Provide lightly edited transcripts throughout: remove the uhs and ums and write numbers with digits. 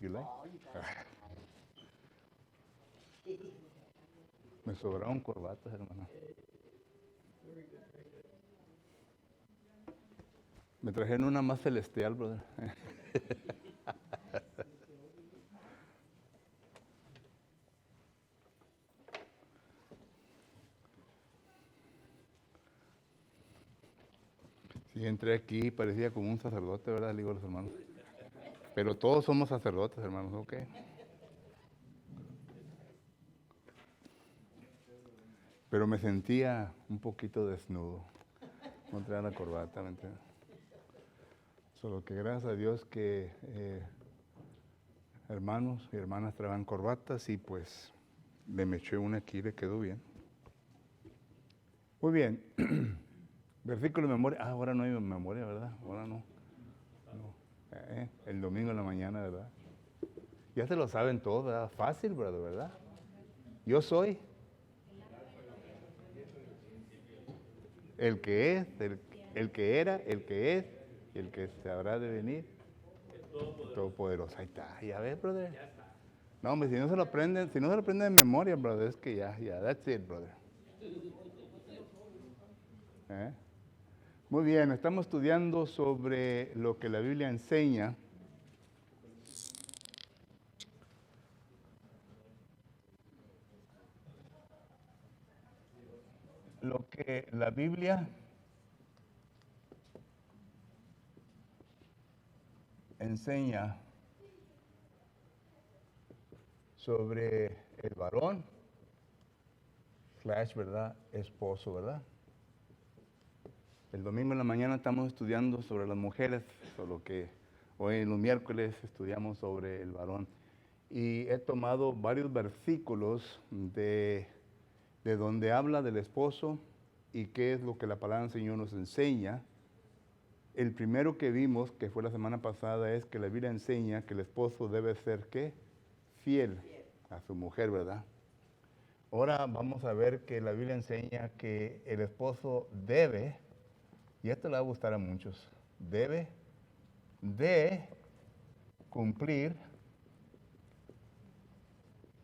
you like. Me sobraron corbatas, hermano. Me trajeron una más celestial, brother. Sí, entré aquí, parecía como un sacerdote, ¿verdad? Le digo a los hermanos. Pero todos somos sacerdotes, hermanos, ¿ok? Pero me sentía un poquito desnudo. No traía la corbata, ¿me entiendes? Solo que gracias a Dios que hermanos y hermanas traían corbatas y pues me eché una aquí y le quedó bien. Muy bien. Versículo de memoria. Ah, ahora no hay memoria, ¿verdad? Ahora no. El domingo en la mañana, ¿verdad? Ya se lo saben todos, ¿verdad? Fácil, brother, ¿verdad? Yo soy el que es, el que era, el que es y el que se habrá de venir. El Todopoderoso. Ahí está, ya ves, brother. No, hombre, si no se lo aprenden de memoria, brother, es que ya, that's it, brother. ¿Eh? Muy bien, estamos estudiando sobre lo que la Biblia enseña. Lo que la Biblia enseña sobre el varón, ¿verdad? Esposo, ¿verdad? El domingo en la mañana estamos estudiando sobre las mujeres, solo que hoy en los miércoles estudiamos sobre el varón. Y he tomado varios versículos de donde habla del esposo y qué es lo que la palabra del Señor nos enseña. El primero que vimos, que fue la semana pasada, es que la Biblia enseña que el esposo debe ser, ¿qué? Fiel a su mujer, ¿verdad? Ahora vamos a ver que la Biblia enseña que el esposo debe, y esto le va a gustar a muchos, debe de cumplir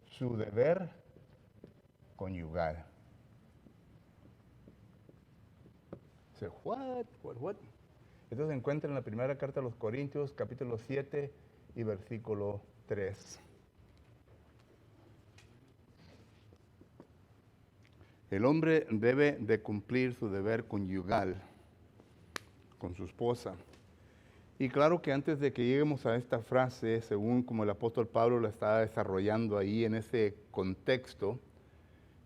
su deber conyugal. Dice, what? Esto se encuentra en la primera carta a los Corintios, capítulo 7 y versículo 3. El hombre debe de cumplir su deber conyugal con su esposa. Y claro que antes de que lleguemos a esta frase, según como el apóstol Pablo la está desarrollando ahí en ese contexto,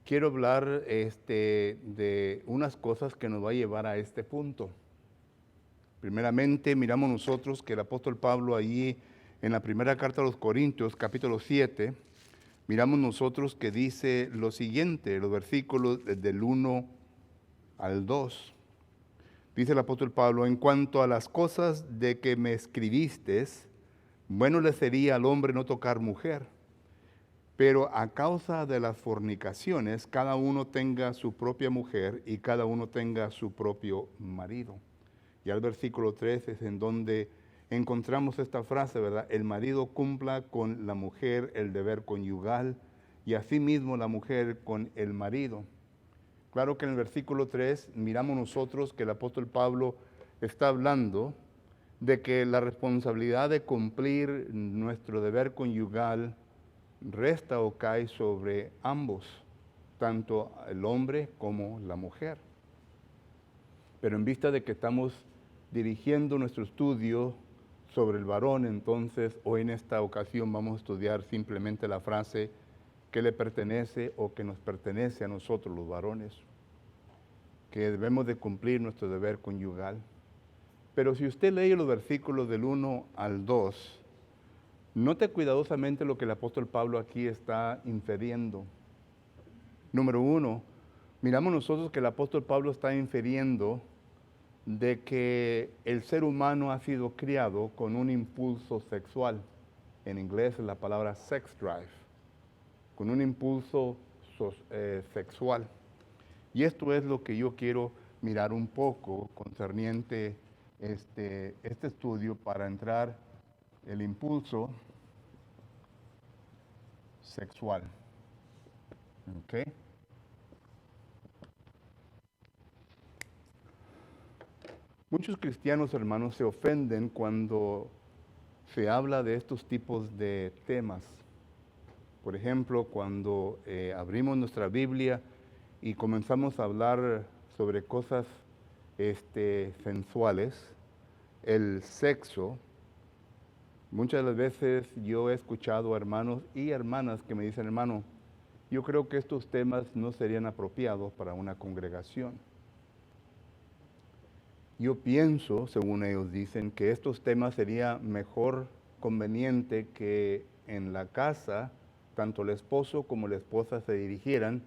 quiero hablar de unas cosas que nos va a llevar a este punto. Primeramente, miramos nosotros que el apóstol Pablo ahí en la primera carta a los Corintios, capítulo 7, miramos nosotros que dice lo siguiente, los versículos del 1 al 2. Dice el apóstol Pablo, en cuanto a las cosas de que me escribiste, bueno le sería al hombre no tocar mujer, pero a causa de las fornicaciones, cada uno tenga su propia mujer y cada uno tenga su propio marido. Y al versículo 3 es en donde encontramos esta frase, ¿verdad? El marido cumpla con la mujer el deber conyugal y asimismo la mujer con el marido. Claro que en el versículo 3 miramos nosotros que el apóstol Pablo está hablando de que la responsabilidad de cumplir nuestro deber conyugal resta o cae sobre ambos, tanto el hombre como la mujer. Pero en vista de que estamos dirigiendo nuestro estudio sobre el varón, entonces hoy en esta ocasión vamos a estudiar simplemente la frase que le pertenece o que nos pertenece a nosotros los varones, que debemos de cumplir nuestro deber conyugal. Pero si usted lee los versículos del 1 al 2, note cuidadosamente lo que el apóstol Pablo aquí está infiriendo. Número 1, miramos nosotros que el apóstol Pablo está infiriendo de que el ser humano ha sido criado con un impulso sexual. En inglés es la palabra sex drive, con un impulso sexual. Y esto es lo que yo quiero mirar un poco concerniente este estudio para entrar el impulso sexual. ¿Ok? Muchos cristianos, hermanos, se ofenden cuando se habla de estos tipos de temas. Por ejemplo, cuando abrimos nuestra Biblia y comenzamos a hablar sobre cosas sensuales, el sexo. Muchas de las veces yo he escuchado a hermanos y hermanas que me dicen, hermano, yo creo que estos temas no serían apropiados para una congregación. Yo pienso, según ellos dicen, que estos temas sería mejor conveniente que en la casa tanto el esposo como la esposa se dirigieran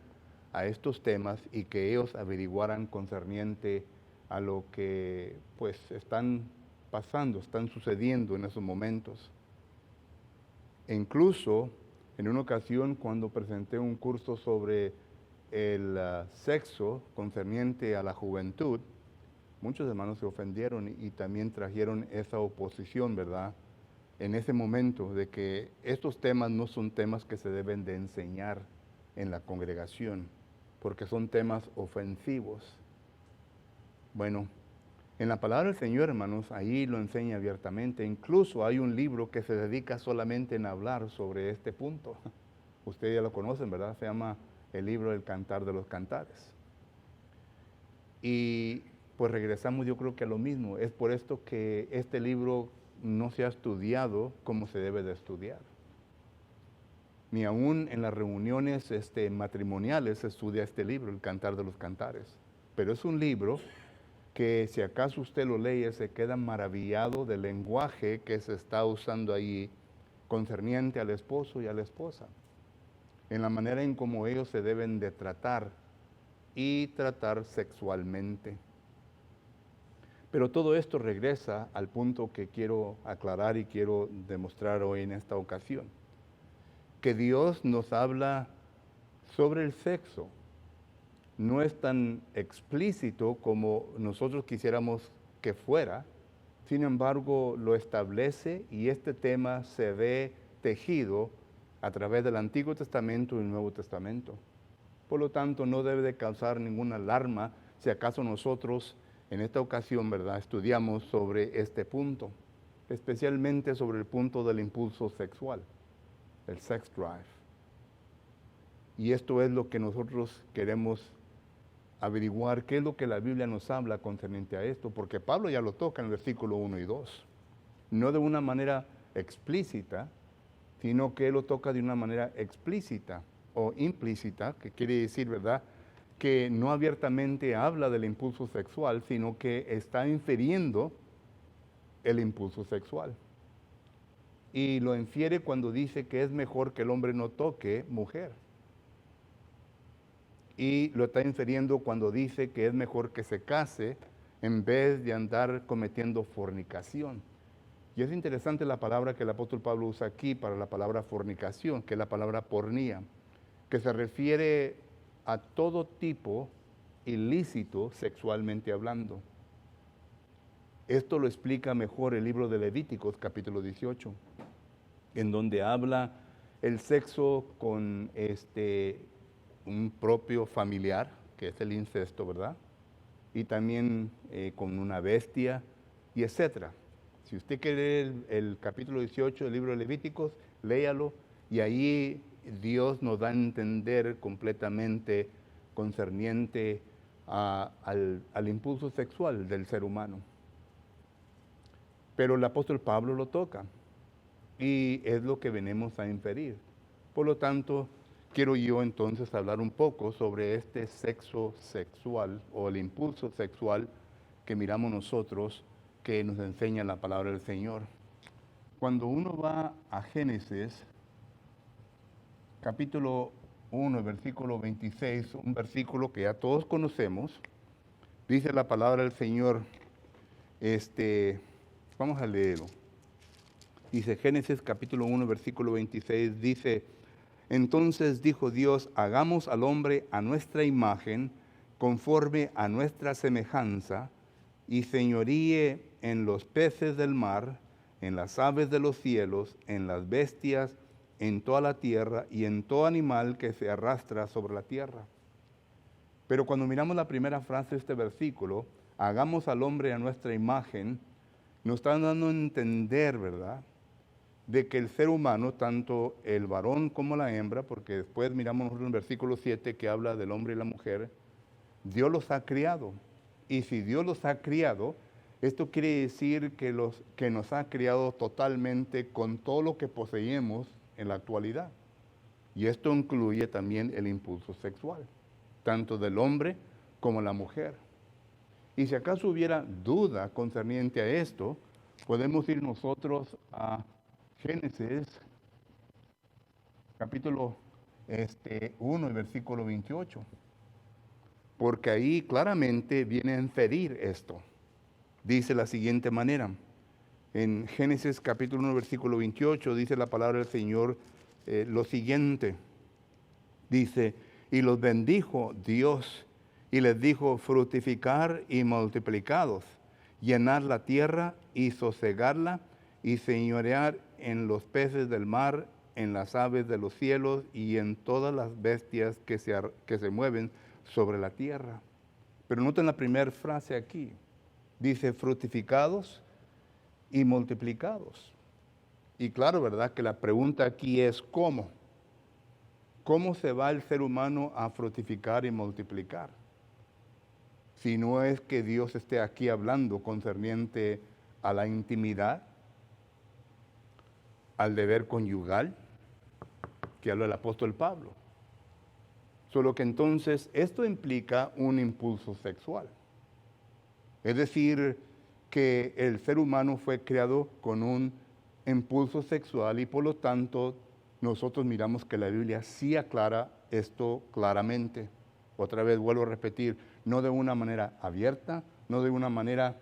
a estos temas y que ellos averiguaran concerniente a lo que pues están pasando, están sucediendo en esos momentos. E incluso en una ocasión cuando presenté un curso sobre el sexo concerniente a la juventud, muchos hermanos se ofendieron y también trajeron esa oposición, ¿verdad? En ese momento de que estos temas no son temas que se deben de enseñar en la congregación, porque son temas ofensivos. Bueno, en la palabra del Señor, hermanos, ahí lo enseña abiertamente. Incluso hay un libro que se dedica solamente en hablar sobre este punto. Ustedes ya lo conocen, ¿verdad? Se llama el libro del Cantar de los Cantares. Y pues regresamos yo creo que a lo mismo. Es por esto que este libro no se ha estudiado como se debe de estudiar. Ni aún en las reuniones matrimoniales se estudia este libro, el Cantar de los Cantares. Pero es un libro que si acaso usted lo lee, se queda maravillado del lenguaje que se está usando ahí concerniente al esposo y a la esposa, en la manera en cómo ellos se deben de tratar y tratar sexualmente. Pero todo esto regresa al punto que quiero aclarar y quiero demostrar hoy en esta ocasión, que Dios nos habla sobre el sexo. No es tan explícito como nosotros quisiéramos que fuera, sin embargo lo establece y este tema se ve tejido a través del Antiguo Testamento y el Nuevo Testamento. Por lo tanto, no debe de causar ninguna alarma si acaso nosotros en esta ocasión, ¿verdad?, estudiamos sobre este punto, especialmente sobre el punto del impulso sexual, el sex drive. Y esto es lo que nosotros queremos averiguar, qué es lo que la Biblia nos habla concerniente a esto, porque Pablo ya lo toca en el versículo 1 y 2. No de una manera explícita, sino que él lo toca de una manera explícita o implícita, que quiere decir, ¿verdad?, que no abiertamente habla del impulso sexual, sino que está infiriendo el impulso sexual. Y lo infiere cuando dice que es mejor que el hombre no toque mujer. Y lo está infiriendo cuando dice que es mejor que se case en vez de andar cometiendo fornicación. Y es interesante la palabra que el apóstol Pablo usa aquí para la palabra fornicación, que es la palabra pornía, que se refiere a todo tipo ilícito sexualmente hablando. Esto lo explica mejor el libro de Levíticos, capítulo 18, en donde habla el sexo con un propio familiar, que es el incesto, ¿verdad? Y también con una bestia, y etcétera. Si usted quiere leer el capítulo 18 del libro de Levíticos, léalo, y ahí Dios nos da a entender completamente concerniente al impulso sexual del ser humano. Pero el apóstol Pablo lo toca, y es lo que venimos a inferir. Por lo tanto, quiero yo entonces hablar un poco sobre este sexo sexual o el impulso sexual que miramos nosotros, que nos enseña la palabra del Señor. Cuando uno va a Génesis, capítulo 1, versículo 26, un versículo que ya todos conocemos, dice la palabra del Señor, vamos a leerlo. Dice Génesis capítulo 1, versículo 26, dice: entonces dijo Dios, hagamos al hombre a nuestra imagen, conforme a nuestra semejanza, y señoríe en los peces del mar, en las aves de los cielos, en las bestias, en toda la tierra y en todo animal que se arrastra sobre la tierra. Pero cuando miramos la primera frase de este versículo, hagamos al hombre a nuestra imagen, nos están dando a entender, ¿verdad?, de que el ser humano, tanto el varón como la hembra, porque después miramos nosotros en el versículo 7 que habla del hombre y la mujer, Dios los ha criado. Y si Dios los ha criado, esto quiere decir que nos ha criado totalmente con todo lo que poseemos en la actualidad. Y esto incluye también el impulso sexual, tanto del hombre como la mujer. Y si acaso hubiera duda concerniente a esto, podemos ir nosotros a Génesis, capítulo 1, versículo 28. Porque ahí claramente viene a inferir esto. Dice la siguiente manera. En Génesis capítulo 1, versículo 28, dice la palabra del Señor lo siguiente. Dice, y los bendijo Dios, y les dijo, fructificar y multiplicados, llenar la tierra y sosegarla, y señorear en los peces del mar, en las aves de los cielos, y en todas las bestias que se mueven sobre la tierra. Pero noten la primera frase aquí. Dice, fructificados y multiplicados. Y claro, ¿verdad?, que la pregunta aquí es ¿cómo? ¿Cómo se va el ser humano a fructificar y multiplicar? Si no es que Dios esté aquí hablando concerniente a la intimidad, al deber conyugal, que habla el apóstol Pablo. Solo que entonces esto implica un impulso sexual. Es decir, que el ser humano fue creado con un impulso sexual y por lo tanto nosotros miramos que la Biblia sí aclara esto claramente. Otra vez vuelvo a repetir, no de una manera abierta, no de una manera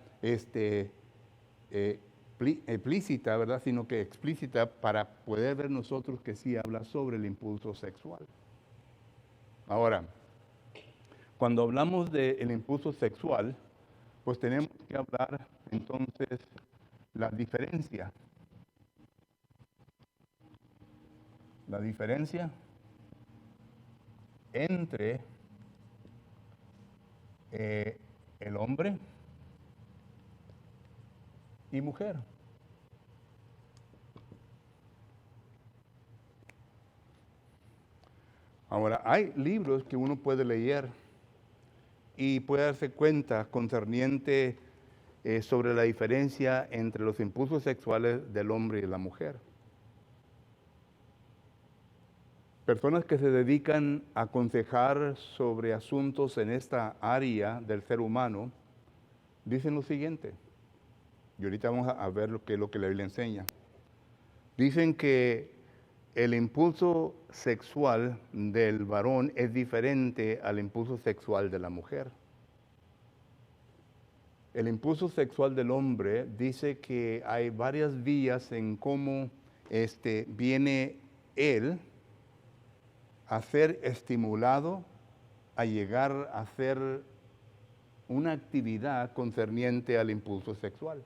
explícita, ¿verdad?, sino que explícita para poder ver nosotros que sí habla sobre el impulso sexual. Ahora, cuando hablamos del impulso sexual, pues tenemos que hablar entonces la diferencia entre el hombre y mujer. Ahora, hay libros que uno puede leer y puede darse cuenta concerniente sobre la diferencia entre los impulsos sexuales del hombre y la mujer. Personas que se dedican a aconsejar sobre asuntos en esta área del ser humano dicen lo siguiente, y ahorita vamos a ver lo que la Biblia enseña. Dicen que el impulso sexual del varón es diferente al impulso sexual de la mujer. El impulso sexual del hombre dice que hay varias vías en cómo viene él a ser estimulado a llegar a hacer una actividad concerniente al impulso sexual.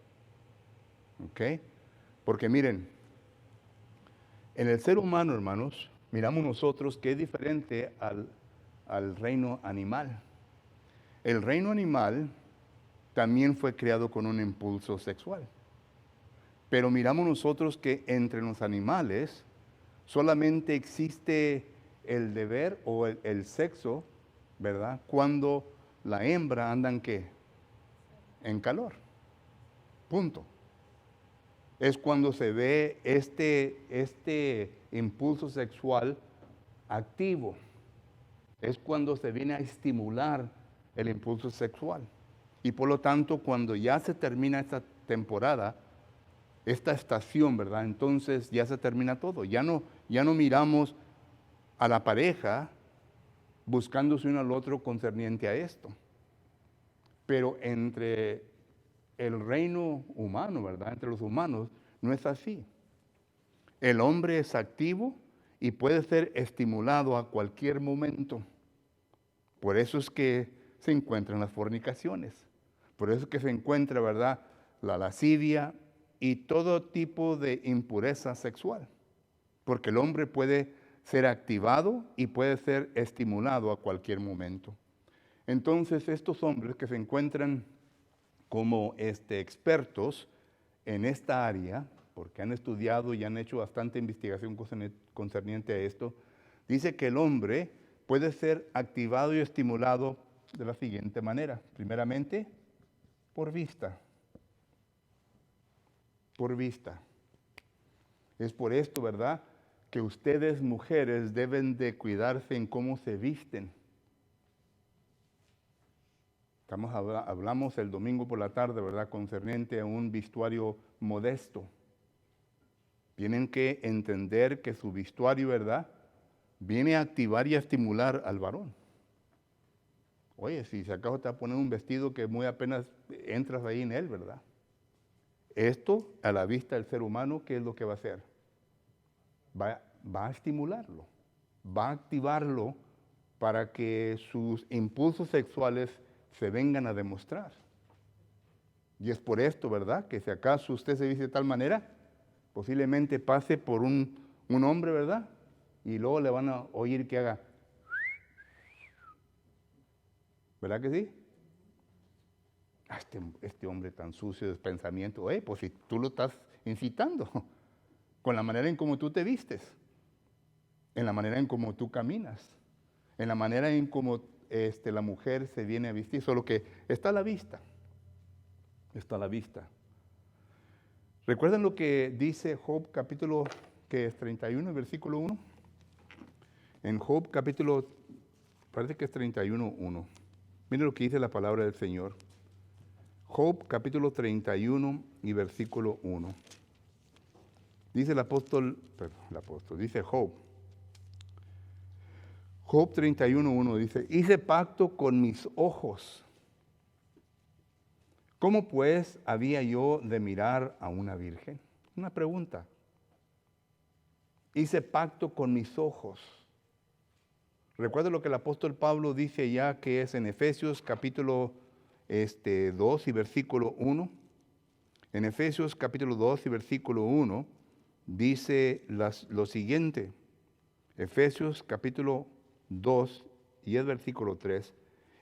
¿Ok? Porque miren, en el ser humano, hermanos, miramos nosotros que es diferente al reino animal. El reino animal también fue creado con un impulso sexual. Pero miramos nosotros que entre los animales solamente existe el deber o el sexo, ¿verdad?, cuando la hembra anda en ¿qué? En calor. Punto. Es cuando se ve este impulso sexual activo. Es cuando se viene a estimular el impulso sexual. Y por lo tanto, cuando ya se termina esta temporada, esta estación, ¿verdad?, entonces ya se termina todo. Ya no miramos a la pareja buscándose uno al otro concerniente a esto. Pero entre el reino humano, ¿verdad?, entre los humanos, no es así. El hombre es activo y puede ser estimulado a cualquier momento. Por eso es que se encuentran las fornicaciones. Por eso es que se encuentra, ¿verdad?, la lascivia y todo tipo de impureza sexual. porque el hombre puede ser activado y puede ser estimulado a cualquier momento. Entonces, estos hombres que se encuentran como expertos en esta área, porque han estudiado y han hecho bastante investigación concerniente a esto, dice que el hombre puede ser activado y estimulado de la siguiente manera. Primeramente, por vista. Por vista. Es por esto, ¿verdad?, que ustedes, mujeres, deben de cuidarse en cómo se visten. Hablamos el domingo por la tarde, ¿verdad?, concerniente a un vestuario modesto. Tienen que entender que su vestuario, ¿verdad?, viene a activar y a estimular al varón. Oye, si acaso te va a poner un vestido que muy apenas entras ahí en él, ¿verdad? Esto, a la vista del ser humano, ¿qué es lo que va a hacer? Va a estimularlo, va a activarlo para que sus impulsos sexuales se vengan a demostrar. Y es por esto, ¿verdad?, que si acaso usted se viste de tal manera, posiblemente pase por un hombre, ¿verdad?, y luego le van a oír que haga, ¿verdad que sí? Este hombre tan sucio de pensamiento, pues si tú lo estás incitando con la manera en cómo tú te vistes, en la manera en cómo tú caminas, en la manera en cómo la mujer se viene a vestir, solo que está a la vista, está a la vista. ¿Recuerdan lo que dice Job capítulo 31, versículo 1? En Job capítulo, parece que es 31, 1. Miren lo que dice la palabra del Señor. Job capítulo 31 y versículo 1. Dice dice Job 31, 1 dice, hice pacto con mis ojos. ¿Cómo pues había yo de mirar a una virgen? Una pregunta. Hice pacto con mis ojos. Recuerda lo que el apóstol Pablo dice ya, que es en Efesios capítulo 2 y versículo 1. En Efesios capítulo 2 y versículo 1 dice lo siguiente. Efesios capítulo 2 y el versículo 3.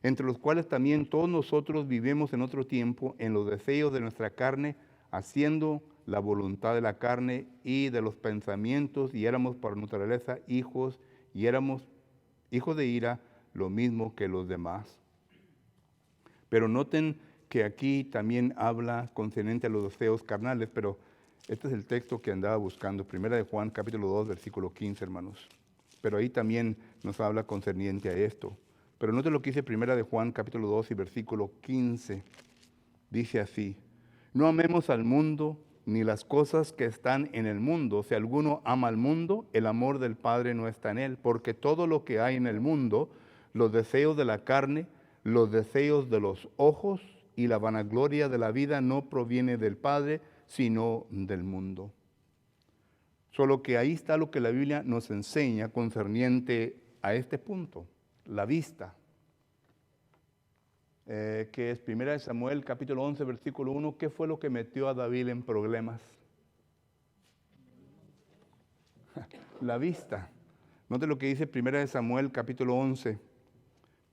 Entre los cuales también todos nosotros vivimos en otro tiempo en los deseos de nuestra carne, haciendo la voluntad de la carne y de los pensamientos, y éramos por naturaleza hijos, y éramos hijos de ira, lo mismo que los demás. Pero noten que aquí también habla concerniente a los deseos carnales, pero este es el texto que andaba buscando, Primera de Juan, capítulo 2, versículo 15, hermanos. Pero ahí también nos habla concerniente a esto. Pero noten lo que dice Primera de Juan, capítulo 2 y versículo 15. Dice así, no amemos al mundo ni las cosas que están en el mundo. Si alguno ama al mundo, el amor del Padre no está en él, porque todo lo que hay en el mundo, los deseos de la carne, los deseos de los ojos y la vanagloria de la vida no proviene del Padre, sino del mundo. Solo que ahí está lo que la Biblia nos enseña concerniente a este punto, la vista. Que es 1 Samuel capítulo 11, versículo 1, ¿qué fue lo que metió a David en problemas? La vista. Note lo que dice 1 Samuel capítulo 11.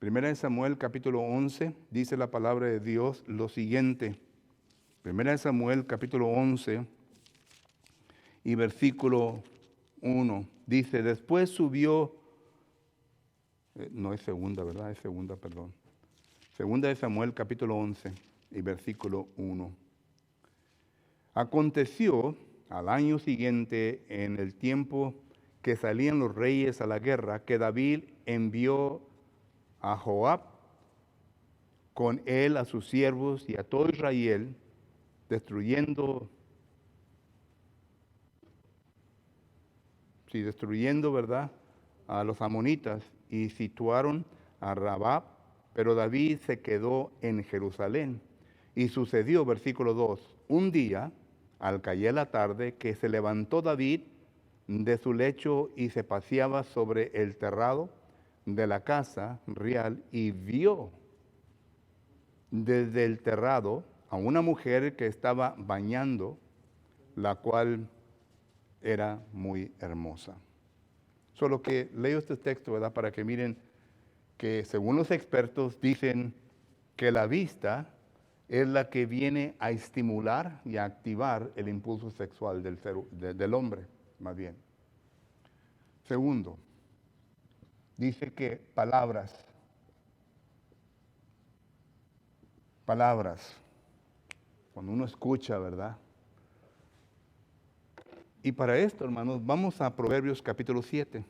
1 Samuel capítulo 11 dice la palabra de Dios lo siguiente. 1 Samuel capítulo 11 y versículo 1 dice, después subió, no es segunda, ¿verdad? Es segunda, perdón. Segunda de Samuel capítulo 11 y versículo 1. Aconteció al año siguiente, en el tiempo que salían los reyes a la guerra, que David envió a Joab con él a sus siervos y a todo Israel, destruyendo, ¿verdad?, a los amonitas, y situaron a Rabá. Pero David se quedó en Jerusalén. Y sucedió, versículo 2, un día, al caer la tarde, que se levantó David de su lecho y se paseaba sobre el terrado de la casa real y vio desde el terrado a una mujer que estaba bañando, la cual era muy hermosa. Solo que leo este texto, ¿verdad? Para que miren que según los expertos dicen que la vista es la que viene a estimular y a activar el impulso sexual del hombre, más bien. Segundo, dice que palabras, cuando uno escucha, ¿verdad? Y para esto, hermanos, vamos a Proverbios capítulo 7.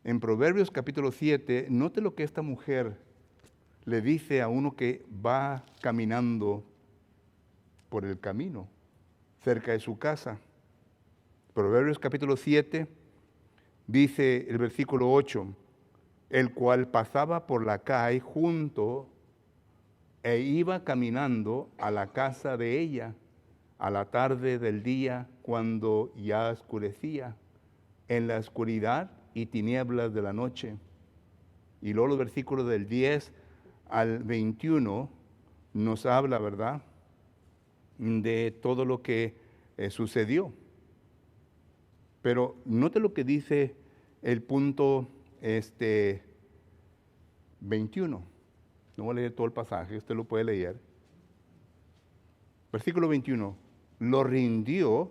En Proverbios capítulo 7, note lo que esta mujer le dice a uno que va caminando por el camino, cerca de su casa. Proverbios capítulo 7, dice el versículo 8, el cual pasaba por la calle junto e iba caminando a la casa de ella a la tarde del día cuando ya oscurecía, en la oscuridad y tinieblas de la noche. Y luego los versículos del 10 al 21 nos habla, ¿verdad?, de todo lo que sucedió. Pero note lo que dice el punto 21. No voy a leer todo el pasaje, usted lo puede leer. Versículo 21. Lo rindió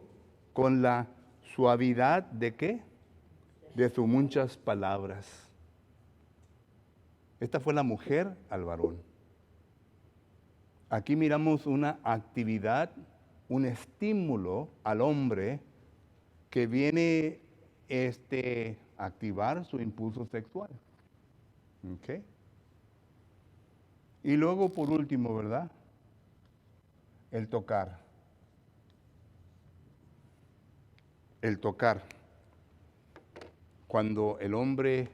con la suavidad de ¿qué? De sus muchas palabras. Esta fue la mujer al varón. Aquí miramos una actividad, un estímulo al hombre que viene a activar su impulso sexual. ¿Ok? Y luego, por último, ¿verdad? El tocar. El tocar. Cuando el hombre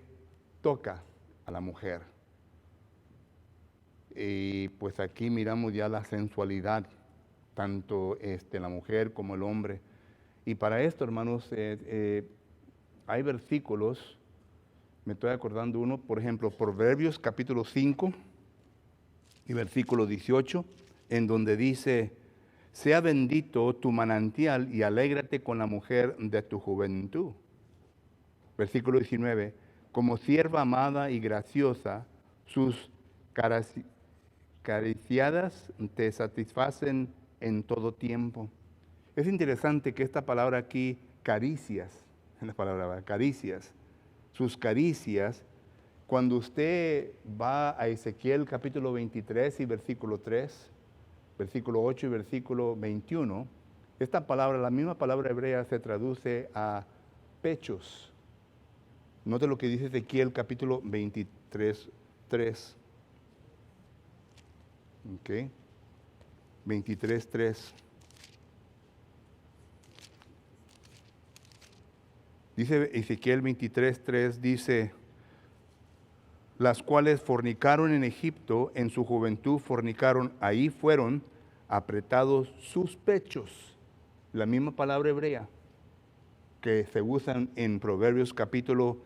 toca a la mujer. Y pues aquí miramos ya la sensualidad, tanto la mujer como el hombre. Y para esto, hermanos, hay versículos, me estoy acordando uno, por ejemplo, Proverbios capítulo 5 y versículo 18, en donde dice, sea bendito tu manantial y alégrate con la mujer de tu juventud. Versículo 19, como sierva amada y graciosa, sus cariciadas te satisfacen en todo tiempo. Es interesante que esta palabra aquí, caricias, la palabra caricias, sus caricias, cuando usted va a Ezequiel capítulo 23 y versículo 3, versículo 8 y versículo 21, esta palabra, la misma palabra hebrea se traduce a pechos. Note lo que dice Ezequiel capítulo 23, 3. Ok. 23, 3. Dice Ezequiel 23, 3, dice, las cuales fornicaron en Egipto, en su juventud fornicaron, ahí fueron apretados sus pechos. La misma palabra hebrea que se usan en Proverbios capítulo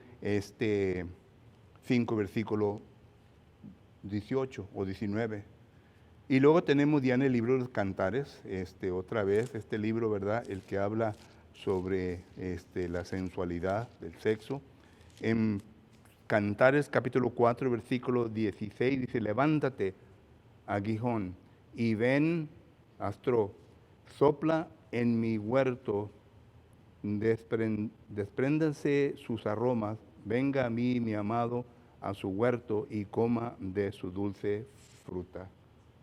5, versículo 18 o 19. Y luego tenemos ya en el libro de los Cantares, otra vez, este libro, ¿verdad? El que habla sobre la sensualidad del sexo. En Cantares capítulo 4, versículo 16, dice, levántate, aguijón, y ven, astro, sopla en mi huerto, despréndanse sus aromas, venga a mí, mi amado, a su huerto y coma de su dulce fruta.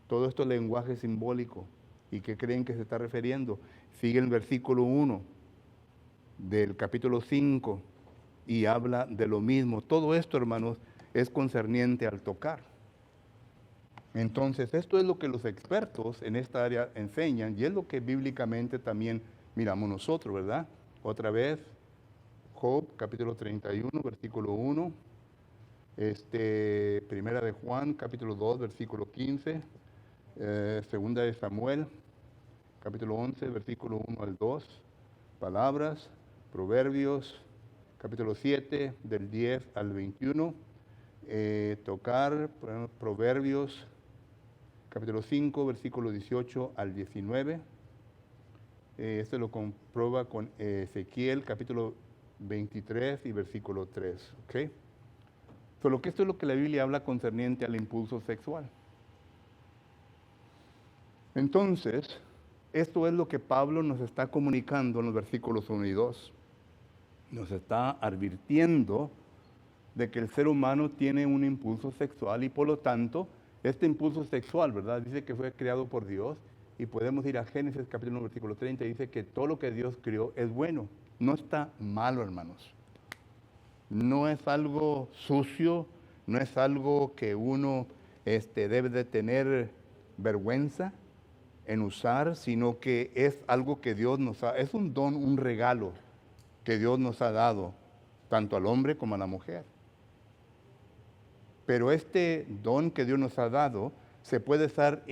Todo esto es lenguaje simbólico. ¿Y qué creen que se está refiriendo? Sigue el versículo 1 del capítulo 5 y habla de lo mismo. Todo esto, hermanos, es concerniente al tocar. Entonces, esto es lo que los expertos en esta área enseñan y es lo que bíblicamente también miramos nosotros, ¿verdad? Otra vez, Job, capítulo 31, versículo 1. Primera de Juan, capítulo 2, versículo 15. Segunda de Samuel, capítulo 11, versículo 1 al 2. Palabras, Proverbios, capítulo 7, del 10 al 21. Tocar, Proverbios, capítulo 5, versículo 18 al 19. Esto lo comprueba con Ezequiel capítulo 23 y versículo 3. ¿Ok? Solo que esto es lo que la Biblia habla concerniente al impulso sexual. Entonces, esto es lo que Pablo nos está comunicando en los versículos 1 y 2. Nos está advirtiendo de que el ser humano tiene un impulso sexual y por lo tanto, este impulso sexual, ¿verdad? Dice que fue creado por Dios y podemos ir a Génesis capítulo 1, versículo 30 y dice que todo lo que Dios creó es bueno. No está malo, hermanos. No es algo sucio, no es algo que uno debe de tener vergüenza en usar, sino que es algo que Dios nos ha, es un don, un regalo que Dios nos ha dado, tanto al hombre como a la mujer. Pero este don que Dios nos ha dado se puede usar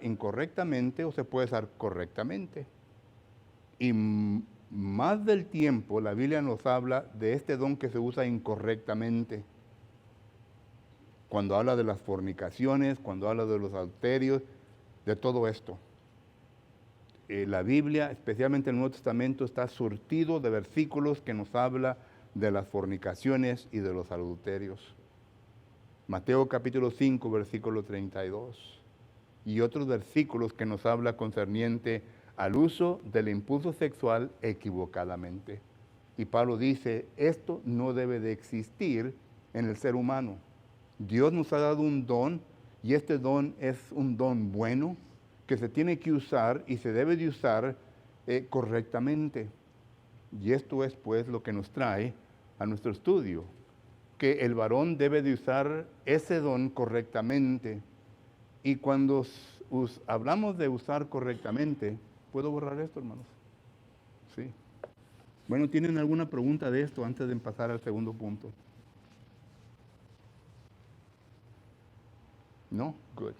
incorrectamente o se puede usar correctamente. Y más del tiempo la Biblia nos habla de este don que se usa incorrectamente. Cuando habla de las fornicaciones, cuando habla de los adulterios, de todo esto. La Biblia, especialmente el Nuevo Testamento, está surtido de versículos que nos habla de las fornicaciones y de los adulterios. Mateo capítulo 5, versículo 32. Y otros versículos que nos habla concerniente al uso del impulso sexual equivocadamente. Y Pablo dice, esto no debe de existir en el ser humano. Dios nos ha dado un don y este don es un don bueno que se tiene que usar y se debe de usar correctamente. Y esto es pues lo que nos trae a nuestro estudio, que el varón debe de usar ese don correctamente. Y cuando hablamos de usar correctamente, ¿puedo borrar esto, hermanos? Sí. Bueno, ¿tienen alguna pregunta de esto antes de pasar al segundo punto? ¿No? Good.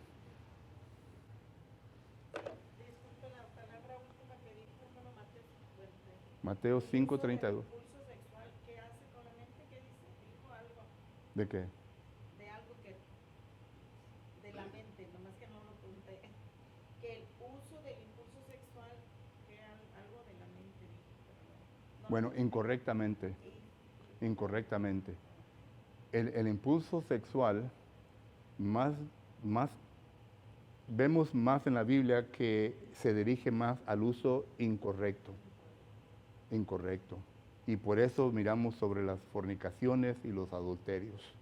Disculpe la palabra última que dijo, hermano Mateo 5:32. impulso sexual, ¿qué hace con la mente? ¿Qué dice? Dijo algo ¿De qué? de algo que, de la mente, nomás que no lo pregunté. Que el uso del impulso sexual, que algo de la mente, dijo, pero no Bueno, incorrectamente. Incorrectamente. El impulso sexual, más, vemos más en la Biblia que se dirige más al uso incorrecto. Incorrecto. Y por eso miramos sobre las fornicaciones y los adulterios.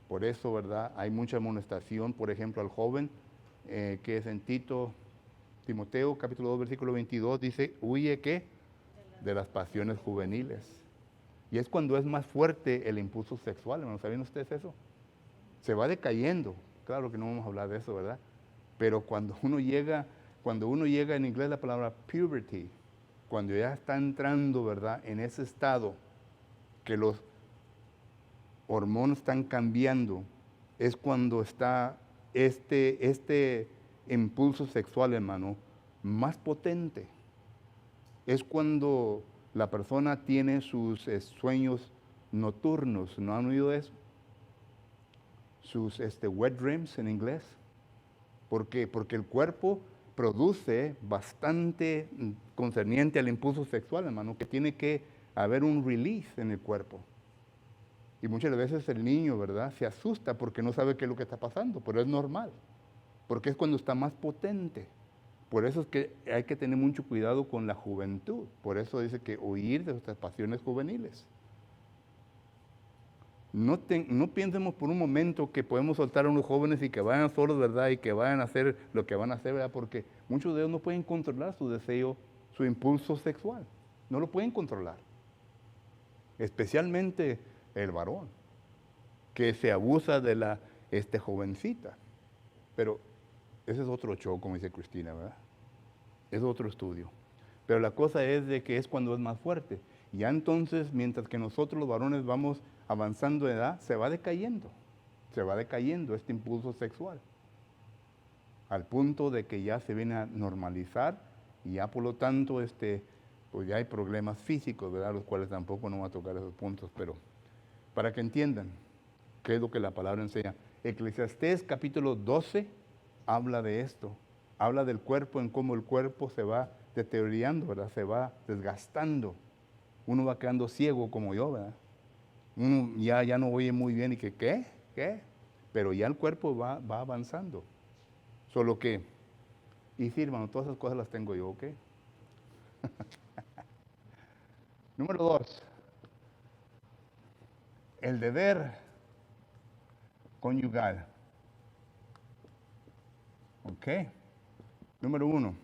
Por eso, ¿verdad? Hay mucha amonestación, por ejemplo, al joven, que es en Timoteo, capítulo 2, versículo 22, dice, huye, ¿qué? De las pasiones juveniles. Y es cuando es más fuerte el impulso sexual, hermanos. ¿Saben ustedes eso? Se va decayendo. Claro que no vamos a hablar de eso, ¿verdad? Pero cuando uno llega, en inglés la palabra puberty, cuando ya está entrando, ¿verdad? En ese estado que los hormonas están cambiando, es cuando está este impulso sexual, hermano, más potente. Es cuando la persona tiene sus sueños nocturnos. ¿No han oído eso? Sus wet dreams en inglés. ¿Por qué? Porque el cuerpo produce bastante concerniente al impulso sexual, hermano, que tiene que haber un release en el cuerpo. Y muchas veces el niño, ¿verdad?, se asusta porque no sabe qué es lo que está pasando, pero es normal, porque es cuando está más potente. Por eso es que hay que tener mucho cuidado con la juventud. Por eso dice que huir de nuestras pasiones juveniles. No piensemos por un momento que podemos soltar a unos jóvenes y que vayan solos, ¿verdad? Y que vayan a hacer lo que van a hacer, ¿verdad? Porque muchos de ellos no pueden controlar su deseo, su impulso sexual. No lo pueden controlar. Especialmente el varón, que se abusa de la jovencita. Pero ese es otro show, como dice Cristina, ¿verdad? Es otro estudio. Pero la cosa es de que es cuando es más fuerte. Ya entonces, mientras que nosotros los varones vamos avanzando de edad, se va decayendo este impulso sexual. Al punto de que ya se viene a normalizar y ya por lo tanto, pues ya hay problemas físicos, ¿verdad? Los cuales tampoco no voy a tocar esos puntos, pero para que entiendan qué es lo que la palabra enseña. Eclesiastés capítulo 12 habla de esto. habla del cuerpo, en cómo el cuerpo se va deteriorando, ¿verdad? Se va desgastando. Uno va quedando ciego como yo, ¿verdad? Uno ya no oye muy bien y que, ¿qué? Pero ya el cuerpo va avanzando. Solo que, y sí, hermano, todas esas cosas las tengo yo, ¿ok? Número 2, el deber conyugal. ¿Ok? Número 1,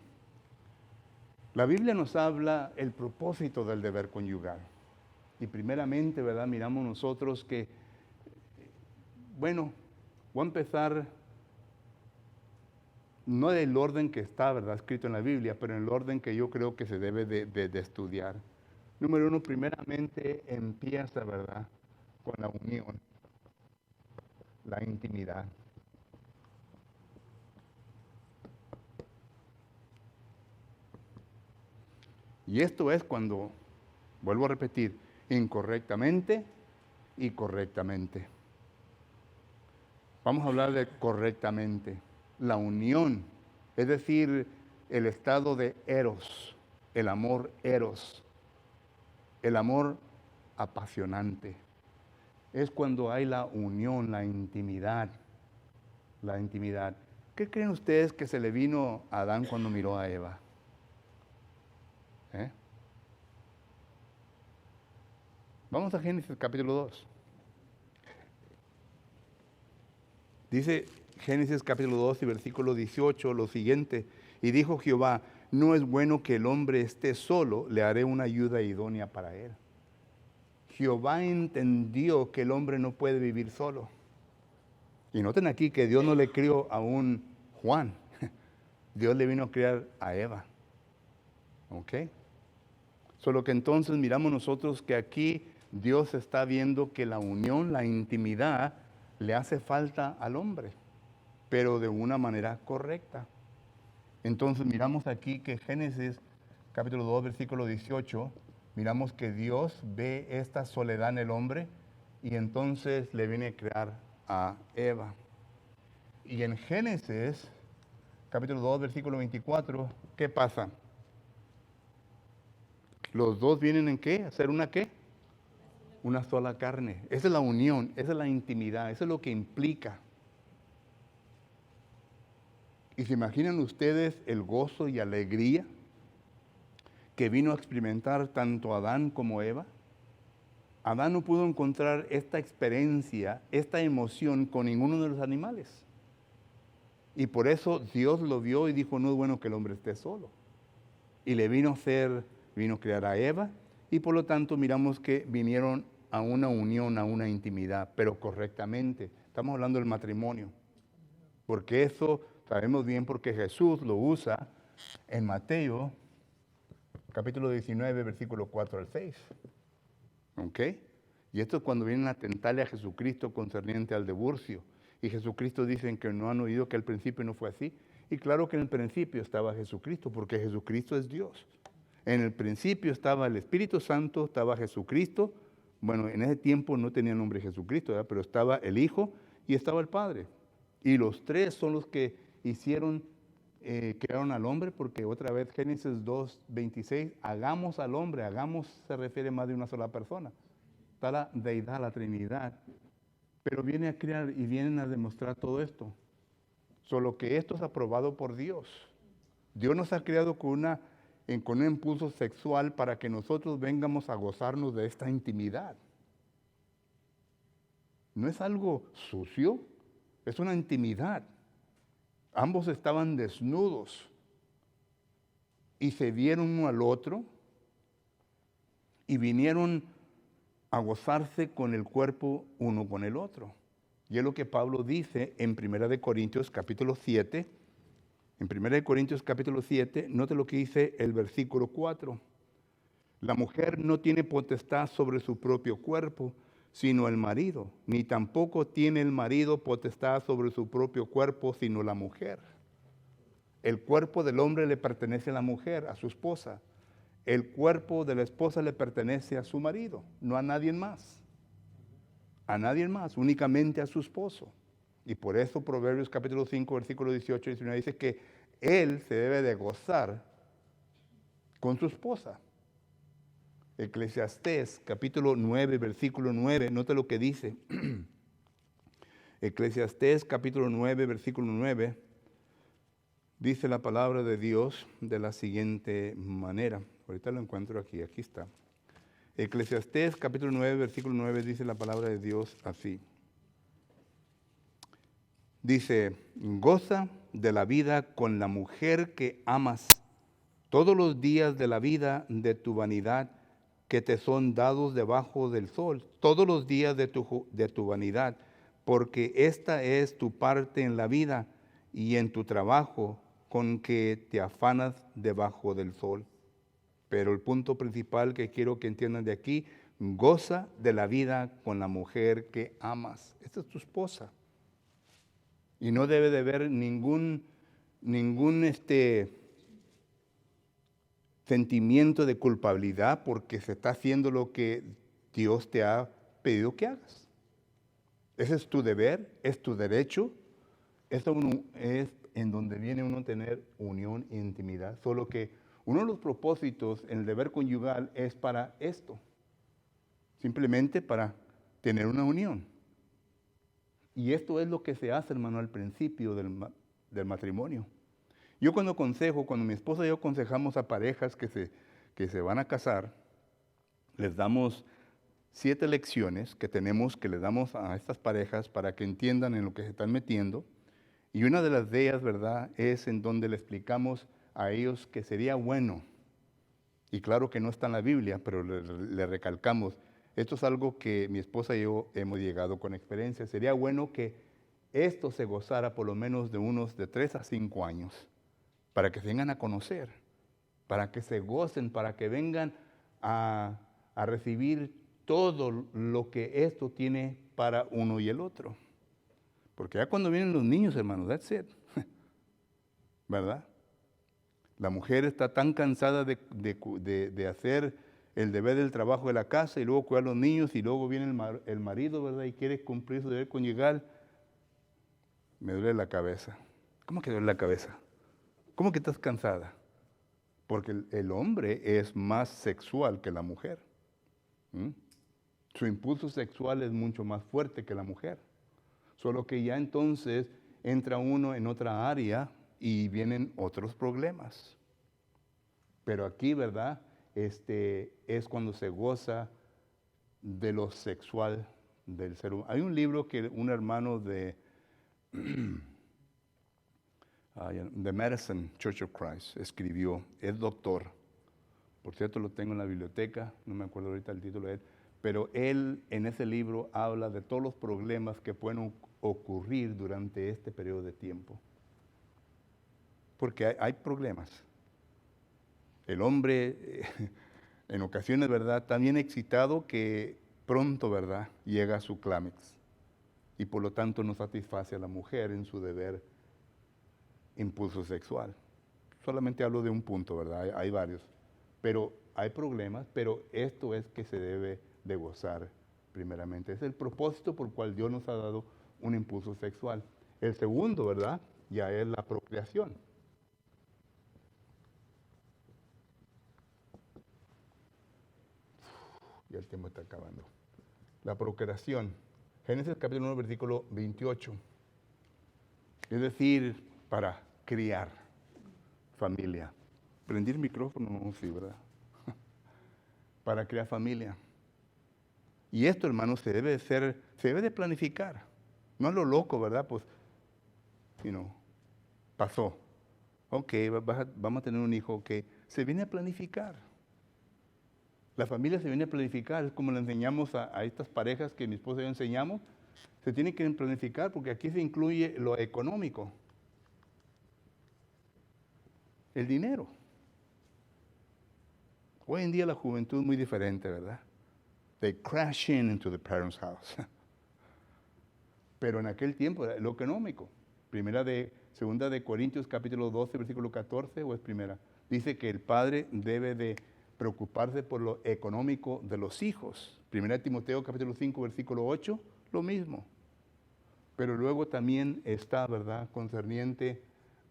la Biblia nos habla el propósito del deber conyugal. Y primeramente, ¿verdad? Miramos nosotros que, bueno, voy a empezar no del orden que está, ¿verdad? Escrito en la Biblia, pero en el orden que yo creo que se debe de estudiar. Número 1, primeramente empieza, ¿verdad? Con la unión, la intimidad. Y esto es cuando, vuelvo a repetir, incorrectamente y correctamente. Vamos a hablar de correctamente. La unión, es decir, el estado de eros, el amor eros, el amor apasionante. Es cuando hay la unión, la intimidad, la intimidad. ¿Qué creen ustedes que se le vino a Adán cuando miró a Eva? ¿Eh? Vamos a Génesis capítulo 2. Dice Génesis capítulo 2 y versículo 18 lo siguiente. Y dijo Jehová, no es bueno que el hombre esté solo, le haré una ayuda idónea para él. Jehová entendió que el hombre no puede vivir solo. Y noten aquí que Dios no le crió a un Juan. Dios le vino a criar a Eva. ¿Ok? Solo que entonces miramos nosotros que aquí Dios está viendo que la unión, la intimidad, le hace falta al hombre, pero de una manera correcta. Entonces miramos aquí que Génesis capítulo 2, versículo 18, miramos que Dios ve esta soledad en el hombre y entonces le viene a crear a Eva. Y en Génesis capítulo 2, versículo 24, ¿qué pasa? Los dos vienen ¿en qué? ¿A hacer una qué? Una sola carne. Esa es la unión, esa es la intimidad, eso es lo que implica. ¿Y se imaginan ustedes el gozo y alegría que vino a experimentar tanto Adán como Eva? Adán no pudo encontrar esta experiencia, esta emoción con ninguno de los animales. Y por eso Dios lo vio y dijo, no es bueno que el hombre esté solo. Y le vino a crear a Eva, y por lo tanto miramos que vinieron a una unión, a una intimidad, pero correctamente. Estamos hablando del matrimonio. Porque eso sabemos bien porque Jesús lo usa en Mateo, capítulo 19, versículo 4 al 6. ¿Ok? Y esto es cuando vienen a tentarle a Jesucristo concerniente al divorcio. Y Jesucristo dicen que no han oído que al principio no fue así. Y claro que en el principio estaba Jesucristo, porque Jesucristo es Dios. En el principio estaba el Espíritu Santo, estaba Jesucristo. Bueno, en ese tiempo no tenía nombre Jesucristo, ¿verdad? Pero estaba el Hijo y estaba el Padre. Y los tres son los que crearon al hombre, porque otra vez Génesis 2, 26, hagamos al hombre, hagamos se refiere más de una sola persona. Está la deidad, la Trinidad. Pero viene a crear y vienen a demostrar todo esto. Solo que esto es aprobado por Dios. Dios nos ha creado con un impulso sexual para que nosotros vengamos a gozarnos de esta intimidad. No es algo sucio, es una intimidad. Ambos estaban desnudos y se vieron uno al otro y vinieron a gozarse con el cuerpo uno con el otro. Y es lo que Pablo dice en 1 Corintios capítulo 7. En 1 Corintios capítulo 7, note lo que dice el versículo 4. La mujer no tiene potestad sobre su propio cuerpo, sino el marido, ni tampoco tiene el marido potestad sobre su propio cuerpo, sino la mujer. El cuerpo del hombre le pertenece a la mujer, a su esposa. El cuerpo de la esposa le pertenece a su marido, no a nadie más. A nadie más, únicamente a su esposo. Y por eso Proverbios capítulo 5, versículo 18 y 19 dice que él se debe de gozar con su esposa. Eclesiastés capítulo 9, versículo 9, nota lo que dice. Eclesiastés capítulo 9, versículo 9, dice la palabra de Dios de la siguiente manera. Ahorita lo encuentro aquí está. Eclesiastés capítulo 9, versículo 9 dice la palabra de Dios así. Dice, goza de la vida con la mujer que amas todos los días de la vida de tu vanidad que te son dados debajo del sol, todos los días de tu vanidad, porque esta es tu parte en la vida y en tu trabajo con que te afanas debajo del sol. Pero el punto principal que quiero que entiendan de aquí, goza de la vida con la mujer que amas. Esta es tu esposa. Y no debe de haber ningún sentimiento de culpabilidad porque se está haciendo lo que Dios te ha pedido que hagas. Ese es tu deber, es tu derecho. Eso es en donde viene uno a tener unión e intimidad. Solo que uno de los propósitos en el deber conyugal es para esto. Simplemente para tener una unión. Y esto es lo que se hace, hermano, al principio del matrimonio. Yo cuando mi esposa y yo aconsejamos a parejas que se van a casar, les damos 7 lecciones que les damos a estas parejas para que entiendan en lo que se están metiendo. Y una de las de ellas, ¿verdad?, es en donde le explicamos a ellos que sería bueno, y claro que no está en la Biblia, pero le recalcamos, esto es algo que mi esposa y yo hemos llegado con experiencia, sería bueno que esto se gozara por lo menos de unos de 3 a 5 años, para que se vengan a conocer, para que se gocen, para que vengan a recibir todo lo que esto tiene para uno y el otro. Porque ya cuando vienen los niños, hermanos, that's it. ¿Verdad? La mujer está tan cansada de hacer el deber del trabajo de la casa y luego cuidar a los niños y luego viene el marido, ¿verdad? Y quiere cumplir su deber conyugal. Me duele la cabeza. ¿Cómo que duele la cabeza? ¿Cómo que estás cansada? Porque el hombre es más sexual que la mujer. Su impulso sexual es mucho más fuerte que la mujer. Solo que ya entonces entra uno en otra área y vienen otros problemas. Pero aquí, ¿verdad? Es cuando se goza de lo sexual del ser humano. Hay un libro que un hermano de The Medicine Church of Christ escribió, es doctor. Por cierto, lo tengo en la biblioteca, no me acuerdo ahorita el título de él, pero él en ese libro habla de todos los problemas que pueden ocurrir durante este periodo de tiempo. Porque hay problemas. El hombre, en ocasiones, ¿verdad?, está bien excitado que pronto, ¿verdad?, llega a su clímax. Y por lo tanto no satisface a la mujer en su deber impulso sexual. Solamente hablo de un punto, ¿verdad? Hay varios. Pero hay problemas, pero esto es que se debe de gozar primeramente. Es el propósito por el cual Dios nos ha dado un impulso sexual. El segundo, ¿verdad?, ya es la procreación. Ya el tiempo está acabando. La procreación. Génesis capítulo 1, versículo 28. Es decir, para criar familia. ¿Prendí el micrófono? No, sí, ¿verdad? Para crear familia. Y esto, hermanos, se debe de planificar. No a lo loco, ¿verdad? Pues, pasó. Ok, vamos a tener un hijo, ok. Se viene a planificar. La familia se viene a planificar, es como le enseñamos a estas parejas que mi esposa y yo enseñamos. Se tiene que planificar porque aquí se incluye lo económico. El dinero. Hoy en día la juventud es muy diferente, ¿verdad? They crash into the parents' house. Pero en aquel tiempo, lo económico. Segunda de Corintios capítulo 12, versículo 14, o es primera. Dice que el padre debe de preocuparse por lo económico de los hijos. Primera de Timoteo capítulo 5, versículo 8, lo mismo. Pero luego también está, ¿verdad?, concerniente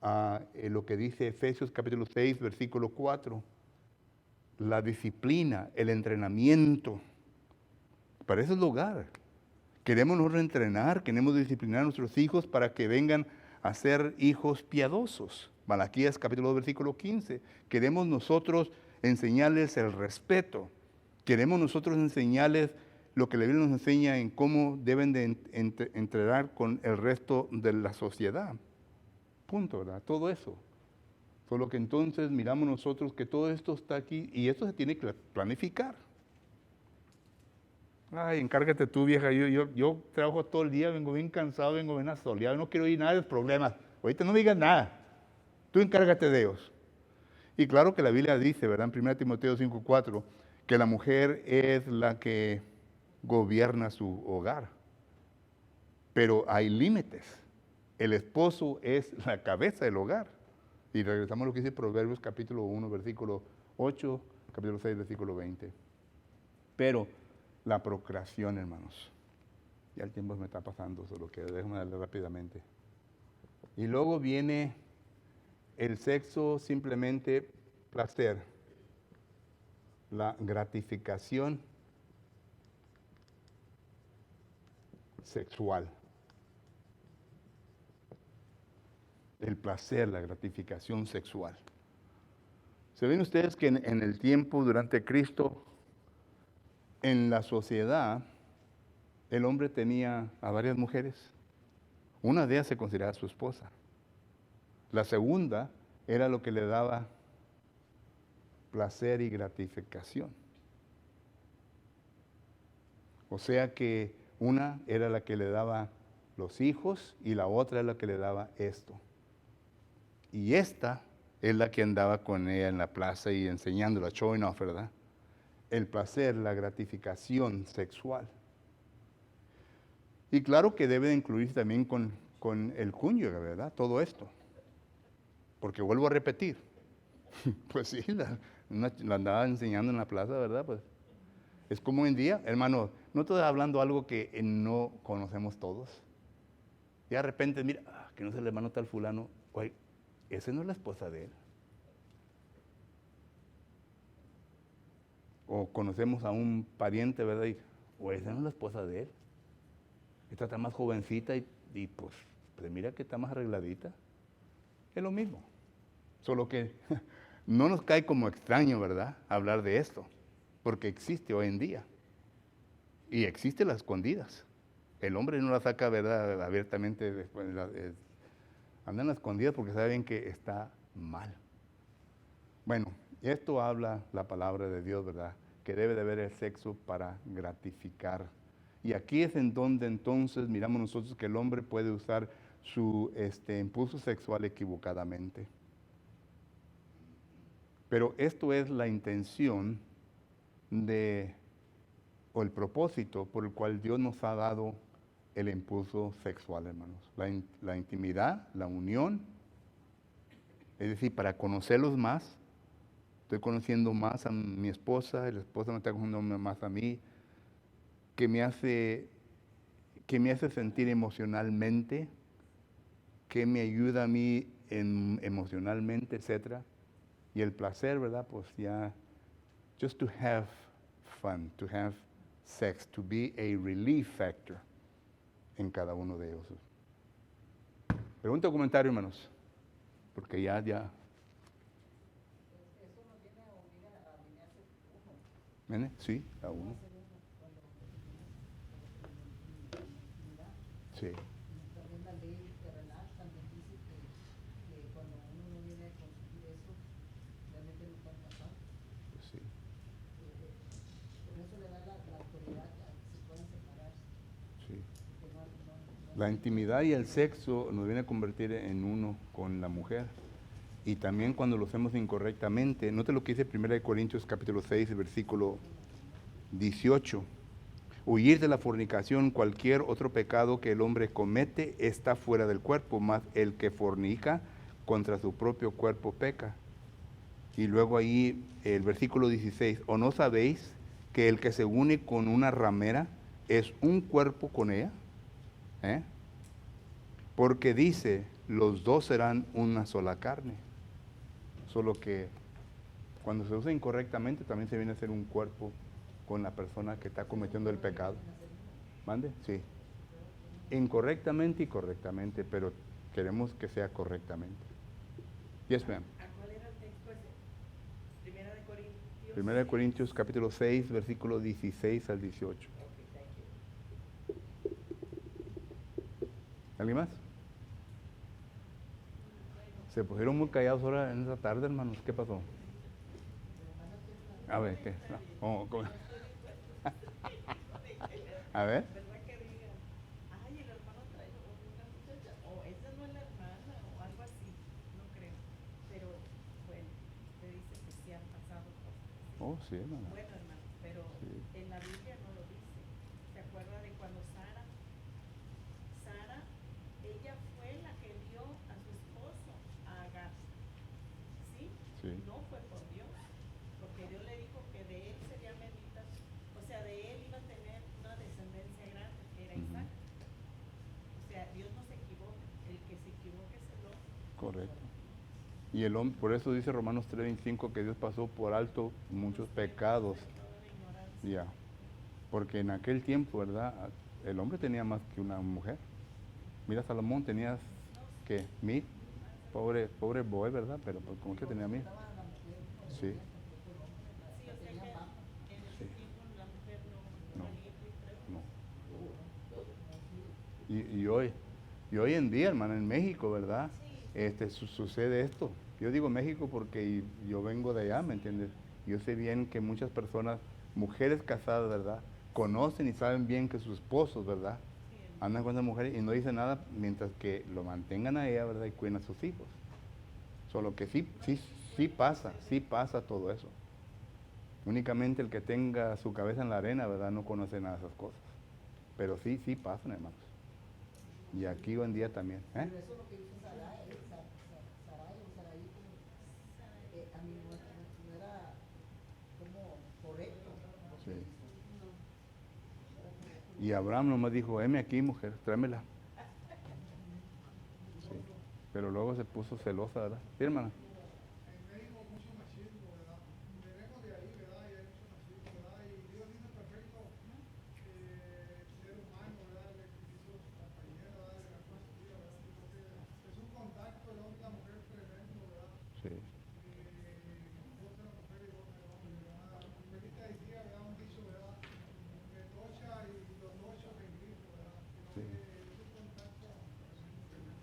lo que dice Efesios capítulo 6, versículo 4. La disciplina, el entrenamiento. Para eso es el hogar. Queremos nosotros entrenar, queremos disciplinar a nuestros hijos para que vengan a ser hijos piadosos. Malaquías capítulo 2, versículo 15. Queremos nosotros enseñarles el respeto. Queremos nosotros enseñarles lo que la Biblia nos enseña en cómo deben de entrenar con el resto de la sociedad. Punto, ¿verdad? Todo eso. Solo que entonces miramos nosotros que todo esto está aquí y esto se tiene que planificar. Ay, encárgate tú, vieja. Yo trabajo todo el día, vengo bien cansado, vengo bien asoleado, no quiero oír nada de los problemas. Ahorita no me digas nada. Tú encárgate de ellos. Y claro que la Biblia dice, ¿verdad? En 1 Timoteo 5:4, que la mujer es la que gobierna su hogar. Pero hay límites. El esposo es la cabeza del hogar. Y regresamos a lo que dice Proverbios capítulo 1, versículo 8, capítulo 6, versículo 20. Pero la procreación, hermanos. Ya el tiempo me está pasando, solo que déjame darle rápidamente. Y luego viene el sexo, simplemente placer. La gratificación sexual. El placer, la gratificación sexual. ¿Se ven ustedes que en el tiempo durante Cristo, en la sociedad, el hombre tenía a varias mujeres? Una de ellas se consideraba su esposa. La segunda era lo que le daba placer y gratificación. O sea que una era la que le daba los hijos y la otra es la que le daba esto. Y esta es la que andaba con ella en la plaza y enseñándola, showing off, ¿verdad? El placer, la gratificación sexual. Y claro que debe de incluirse también con el cónyuge, ¿verdad? Todo esto. Porque vuelvo a repetir, pues sí, la andaba enseñando en la plaza, ¿verdad? Pues es como hoy en día, hermano, no estoy hablando algo que no conocemos todos. Y de repente, mira, que no es el hermano tal fulano, oye, esa no es la esposa de él. O conocemos a un pariente, ¿verdad? Y, o esa no es la esposa de él. Esta está más jovencita y pues mira que está más arregladita. Es lo mismo. Solo que no nos cae como extraño, ¿verdad? Hablar de esto. Porque existe hoy en día. Y existe las escondidas. El hombre no la saca, ¿verdad? Abiertamente. Después, andan las escondidas porque saben que está mal. Bueno, esto habla la palabra de Dios, ¿verdad? Que debe de haber el sexo para gratificar. Y aquí es en donde entonces miramos nosotros que el hombre puede usar su impulso sexual equivocadamente. Pero esto es la intención o el propósito por el cual Dios nos ha dado el impulso sexual, hermanos. La intimidad, la unión, es decir, para conocerlos más. Estoy conociendo más a mi esposa, la esposa me está conociendo más a mí, que me hace sentir emocionalmente, que me ayuda a mí emocionalmente, etc. Y el placer, ¿verdad? Pues ya, just to have fun, to have sex, to be a relief factor en cada uno de ellos. Pregunta o comentario, hermanos, porque ya. ¿Viene? Sí, a uno. Sí. También la ley terrenal también dice que cuando uno no viene a conseguir eso, realmente no está pasando. Pues sí. Por eso le da la autoridad a que se puedan separarse. Sí. No La intimidad y el sexo nos viene a convertir en uno con la mujer. Y también cuando lo hacemos incorrectamente, note lo que dice 1 Corintios capítulo 6, versículo 18. Huir de la fornicación, cualquier otro pecado que el hombre comete está fuera del cuerpo, mas el que fornica contra su propio cuerpo peca. Y luego ahí el versículo 16, ¿o no sabéis que el que se une con una ramera es un cuerpo con ella? Porque dice, los dos serán una sola carne. Solo que cuando se usa incorrectamente también se viene a ser un cuerpo con la persona que está cometiendo el pecado. ¿Mande? Sí. Incorrectamente y correctamente, pero queremos que sea correctamente. Yes, ma'am. ¿A cuál era el texto ese? Primera de Corintios. Primera de Corintios capítulo 6, versículo 16 al 18. Ok, thank you. ¿Alguien más? Se pusieron muy callados ahora en esa tarde, hermanos. ¿Qué pasó? A ver, ¿qué? No, ¿cómo? A ver. ¿Verdad que digan? Ay, el hermano trae una muchacha. O esa no es la hermana, o algo así. No creo. Pero, bueno, te dice que sí han pasado cosas. Oh, sí, hermano. Bueno, hermano, pero Sí. en la Biblia no lo dice. ¿Se acuerda de cuando Sara, ella fue la que dio a su esposo a Agar? ¿Sí? Sí. No fue por Dios, porque Dios le dijo que de él sería bendita, o sea, de él iba a tener una descendencia grande, que era Ujú. Isaac. O sea, Dios no se equivoca, el que se equivoque es el hombre. Correcto. Y el hombre, por eso dice Romanos 3:25 que Dios pasó por alto muchos pecados. Pecado de ignorancia. Ya. Porque en aquel tiempo, ¿verdad? El hombre tenía más que una mujer. Mira, Salomón tenía, ¿qué? 1000. Pobre boy, ¿verdad? Pero pues, como que tenía 1000. Sí. Sí, o sea que en ese Sí. tiempo la mujer no No. valía ni tres. No. Y hoy en día, hermano, en México, ¿verdad? Sucede esto. Yo digo México porque yo vengo de allá, ¿me entiendes? Yo sé bien que muchas personas, mujeres casadas, ¿verdad? Conocen y saben bien que sus esposos, ¿verdad? Sí, Andan con esas mujeres y no dicen nada mientras que lo mantengan a ella, ¿verdad? Y cuiden a sus hijos. Solo que sí pasa todo eso. Únicamente el que tenga su cabeza en la arena, ¿verdad? No conoce nada de esas cosas. Pero sí pasan, hermanos. Y aquí hoy en día también. ¿Eh? Pero eso es lo que hizo Sarai, Sarai o Sarai, a mí no era como correcto lo que Sí. hizo. Y Abraham nomás dijo, heme aquí, mujer, tráemela. Sí. Pero luego se puso celosa, ¿verdad? Sí, hermana. En México mucho machismo, ¿verdad? Venimos de ahí, ¿verdad? Y hay mucho machismo, ¿verdad? Y Dios hizo perfecto ser humano, ¿verdad? Le hizo su compañera, ¿verdad? Le ganó a su vida, ¿verdad? Entonces, es un contacto el hombre y la mujer tremendo, ¿verdad? Sí. Vos la mujer y vos el hombre, ¿verdad? Felita decía, ¿verdad? Un dicho, ¿verdad? De tocha y los ocho de grifo, ¿verdad? Sí. Es un contacto tremendo.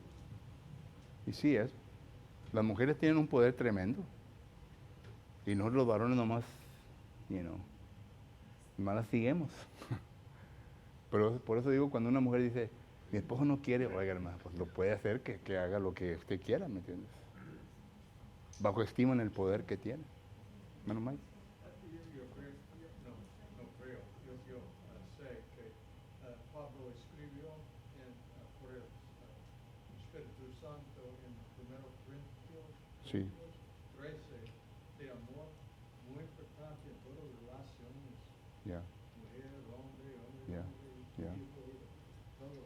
Y sí es. Las mujeres tienen un poder tremendo. Y nosotros los varones nomás, nomás las seguimos. Pero por eso digo, cuando una mujer dice, mi esposo no quiere, oiga, hermano, pues lo puede hacer que haga lo que usted quiera, ¿me entiendes? Bajo estima en el poder que tiene. Menos mal. Yo creo, no creo, yo sé que Pablo escribió por el Espíritu Santo en 1 Corintios Sí. 13 de amor, muy importante en todas las relaciones, Ya, mujer, hombre, Ya, ya. hijo,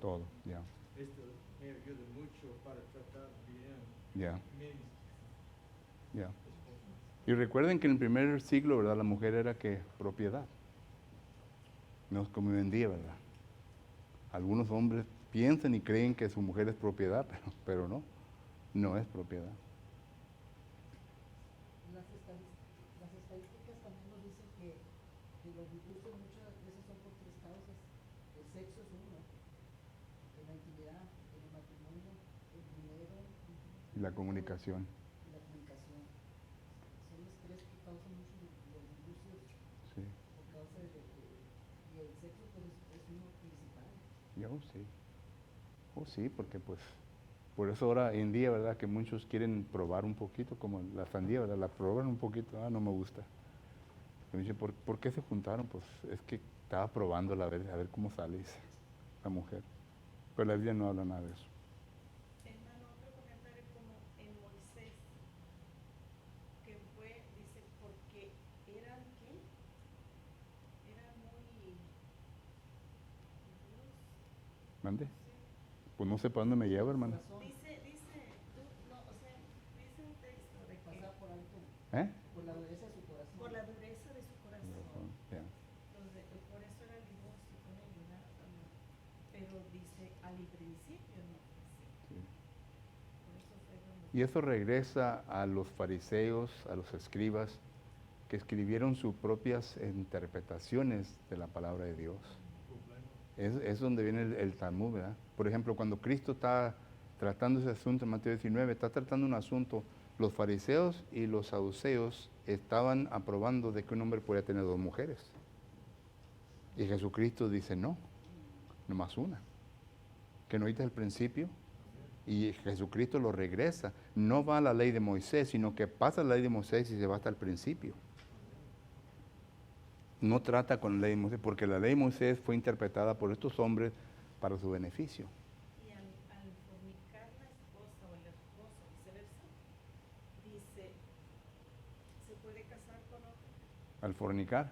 todo, ya, Esto me ayuda mucho para tratar bien ya, mis ya. esposas. Y recuerden que en el primer siglo, ¿verdad? La mujer era que propiedad. No es como hoy en día, ¿verdad? Algunos hombres piensan y creen que su mujer es propiedad, pero no es propiedad. Las estadísticas también nos dicen que los divorcios muchas veces son por tres causas. El sexo es uno, en la intimidad, en el matrimonio, el dinero Y la comunicación. y la comunicación. Son los tres que causan muchos los divorcios Sí. por causa y el sexo pues es uno principal. Sí. Sí, porque pues, por eso ahora en día, ¿verdad? Que muchos quieren probar un poquito, como la sandía, ¿verdad? La prueban un poquito, no me gusta. Y me dice, ¿por qué se juntaron? Pues es que estaba probándola a ver cómo sale, dice la mujer. Pero la Biblia no habla nada de eso. Hermano, otro comentario como en Moisés, que fue, dice, porque eran, ¿qué? Eran muy duros, ¿Mande? no sé. Pues no sé para dónde me lleva, hermano. Corazón. Dice ¿Eh? Por la dureza de su corazón. Por la dureza de su corazón. Ya. Entonces, por eso era el divorcio con él, ¿verdad? Pero dice, al principio no fue así. Sí. Por eso fue donde... Y eso regresa a los fariseos, a los escribas, que escribieron sus propias interpretaciones de la palabra de Dios. Es donde viene el Talmud, ¿verdad? Por ejemplo, cuando Cristo está tratando ese asunto en Mateo 19, está tratando un asunto, los fariseos y los saduceos estaban aprobando de que un hombre podía tener dos mujeres. Y Jesucristo dice, no, nomás una. Que no oíste el principio. Y Jesucristo lo regresa. No va a la ley de Moisés, sino que pasa la ley de Moisés y se va hasta el principio. No trata con la ley de Moisés, porque la ley de Moisés fue interpretada por estos hombres para su beneficio. Y al fornicar la esposa o el esposo, viceversa, dice, ¿se puede casar con otro? Al fornicar.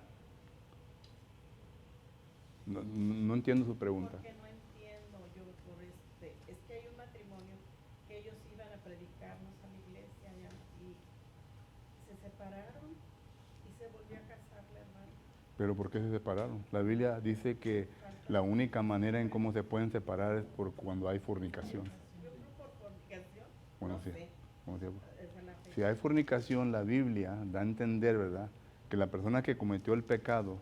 No entiendo su pregunta. Porque no entiendo yo por es que hay un matrimonio que ellos iban a predicarnos a la iglesia allá y se separaron y se volvió a casar la hermana. ¿Pero por qué se separaron? La Biblia dice que la única manera en cómo se pueden separar es por cuando hay fornicación. Yo creo por fornicación, Bueno, no sí. sé, ¿Cómo se llama? esa es la fe. Si hay fornicación, la Biblia da a entender, ¿verdad?, que la persona que cometió el pecado,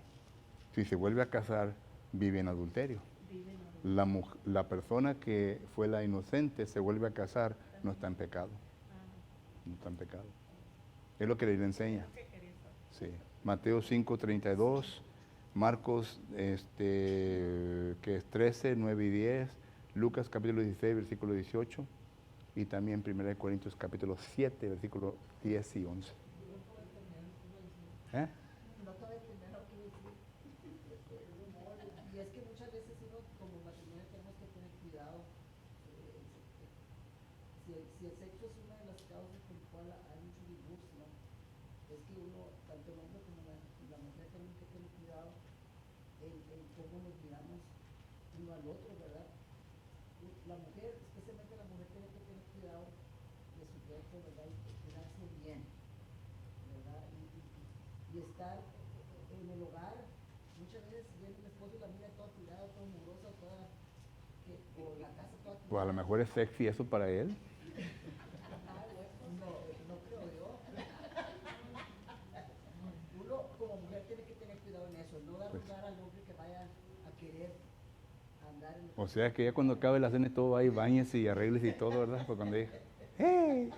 si se vuelve a casar, vive en adulterio. Viven ahora. La persona que fue la inocente se vuelve a casar, no está en pecado. No está en pecado. Es lo que le enseña. ¿Qué querías saber? Sí. Mateo 5:32, Marcos que es 13, 9 y 10, Lucas capítulo 16, versículo 18, y también 1 Corintios capítulo 7, versículo 10 y 11. ¿Eh? No acabé de entender lo que iba a decir. Y es que muchas veces uno como matrimonio tenemos que tener cuidado. Si el sexo es una de las causas por las cuales hay mucho divorcio, ¿no? Es que uno, tanto el hombre como la mujer, tenemos que tener cuidado en cómo nos miramos uno al otro, ¿verdad? La mujer, especialmente la mujer, tiene que tener cuidado de su cuerpo, ¿verdad? Y cuidarse bien, ¿verdad? Y estar en el hogar. Muchas veces viene el esposo y la mira toda tirada, toda murosa, o la casa toda tirada. Pues a lo mejor es sexy eso para él. No creo yo. Uno como mujer tiene que tener cuidado en eso, no dar Pues. lugar al hombre que vaya a querer andar en el... O sea que ya cuando acabe la cena todo va y bañes y arregles y todo, ¿verdad? Pues cuando diga, ¡hey!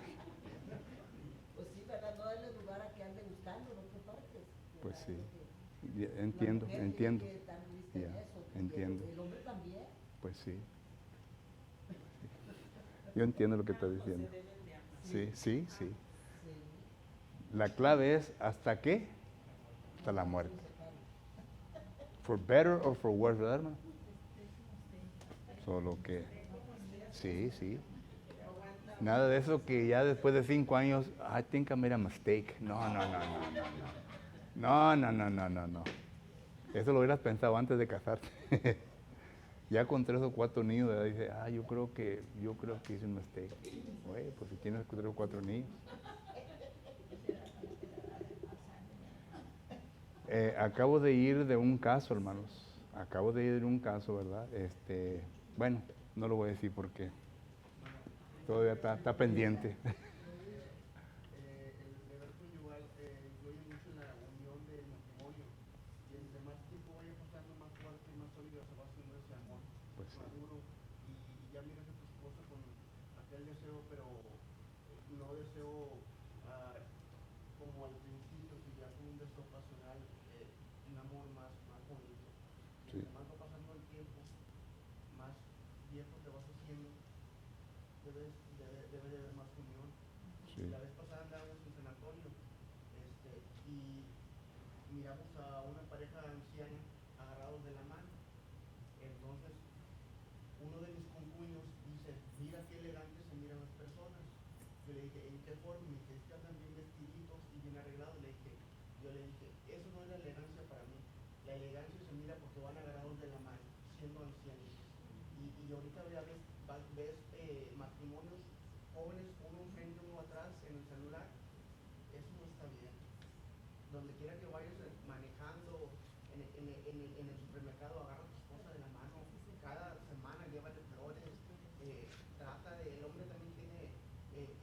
Pues sí, ¿verdad? No darle lugar a que ande buscando en otras partes. Pues ¿verdad? sí. Porque Ya, la entiendo, mujer entiendo. tiene que estar lista en Ya, eso, entiendo. el hombre también. Pues sí. Yo entiendo lo que estás Ambos diciendo. se deben de amar. Sí, sí, sí. Sí. La clave es ¿hasta qué? Hasta la muerte. For better or for worse, ¿verdad, hermano? Solo que, sí, sí. Nada de eso que ya después de 5 años, I think I made a mistake. No. No. Eso lo hubieras pensado antes de casarte. Ya con 3 o 4 niños, ¿verdad? Dice, yo creo que hice un mistake. Güey, pues si tienes 3 o 4 niños. Acabo de ir de un caso, hermanos. Acabo de ir de un caso, ¿verdad? Bueno, no lo voy a decir porque todavía está pendiente. El deber conyugal influye mucho en la unión del matrimonio y entre más tiempo vaya pasando, más fuerte y más sólido se va haciendo ese amor, Pues sí. maduro, y ya miras a tu esposa con aquel deseo, pero no deseo como al principio, que ya fue un deseo pasional, un amor más bonito. Y Sí. entre más va pasando el tiempo, más viejo te vas haciendo, debe de haber más unión. Sí. La vez pasada andábamos en San Antonio y miramos a una pareja anciana agarrados de la mano. Entonces, uno de mis concuños dice, mira qué elegantes se miran las personas. Yo le dije, ¿en qué forma? Me dice, es que andan bien vestiditos y bien arreglados. Yo le dije, eso no es la elegancia para mí. La elegancia se mira porque van agarrados de la mano, siendo ancianos. Y ahorita ya ves matrimonios jóvenes, uno enfrente, uno atrás, en el celular. Eso no está bien. quiera que vayas manejando en el supermercado, agarra a tu esposa de la mano, cada semana llévale flores, trata de, el hombre también tiene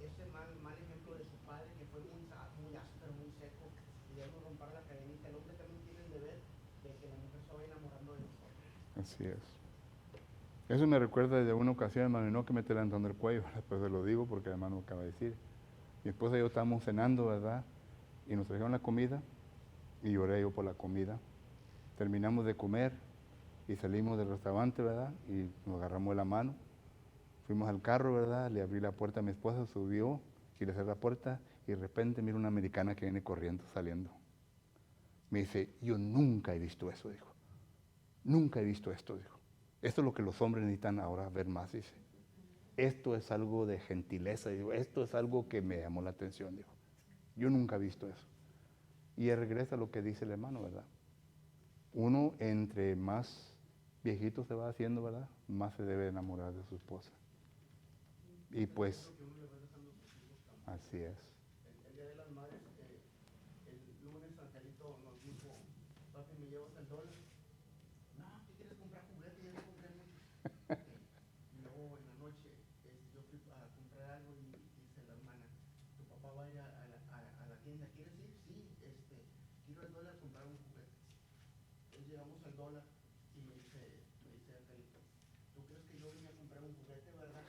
ese mal ejemplo de su padre que fue muy áspero, muy seco, y debemos romper la cadenita. El hombre también tiene el deber de que la mujer se vaya enamorando de nosotros. Así es. Eso me recuerda de una ocasión, hermano, y no que me esté levantando el cuello, pues se lo digo porque el hermano acaba de decir. Mi esposa y yo estábamos cenando, ¿verdad? Y nos trajeron la comida y lloré yo por la comida. Terminamos de comer y salimos del restaurante, ¿verdad? Y nos agarramos de la mano. Fuimos al carro, ¿verdad? Le abrí la puerta a mi esposa, subió y le cerré la puerta y de repente miro una americana que viene corriendo, saliendo. Me dice, yo nunca he visto eso, dijo. Nunca he visto esto, dijo. Esto es lo que los hombres necesitan ahora ver más, dice. Esto es algo de gentileza, digo. Esto es algo que me llamó la atención, dijo. Yo nunca he visto eso. Y él regresa a lo que dice el hermano, ¿verdad? Uno entre más viejito se va haciendo, ¿verdad? Más se debe enamorar de su esposa. Y pues, así es. El Día de las Madres, el lunes Angelito nos dijo, papi, ¿me llevas el dólar? No, ¿qué quieres comprar juguete? Ya te compré mucho. Y luego en la noche yo fui a comprar algo y dice la hermana, tu papá va a ir a la tienda, ¿quieres ir? Sí, quiero el dólar comprar un juguete. Entonces llegamos al dólar y me dice Angelito, ¿tú crees que yo vine a comprar un juguete, verdad?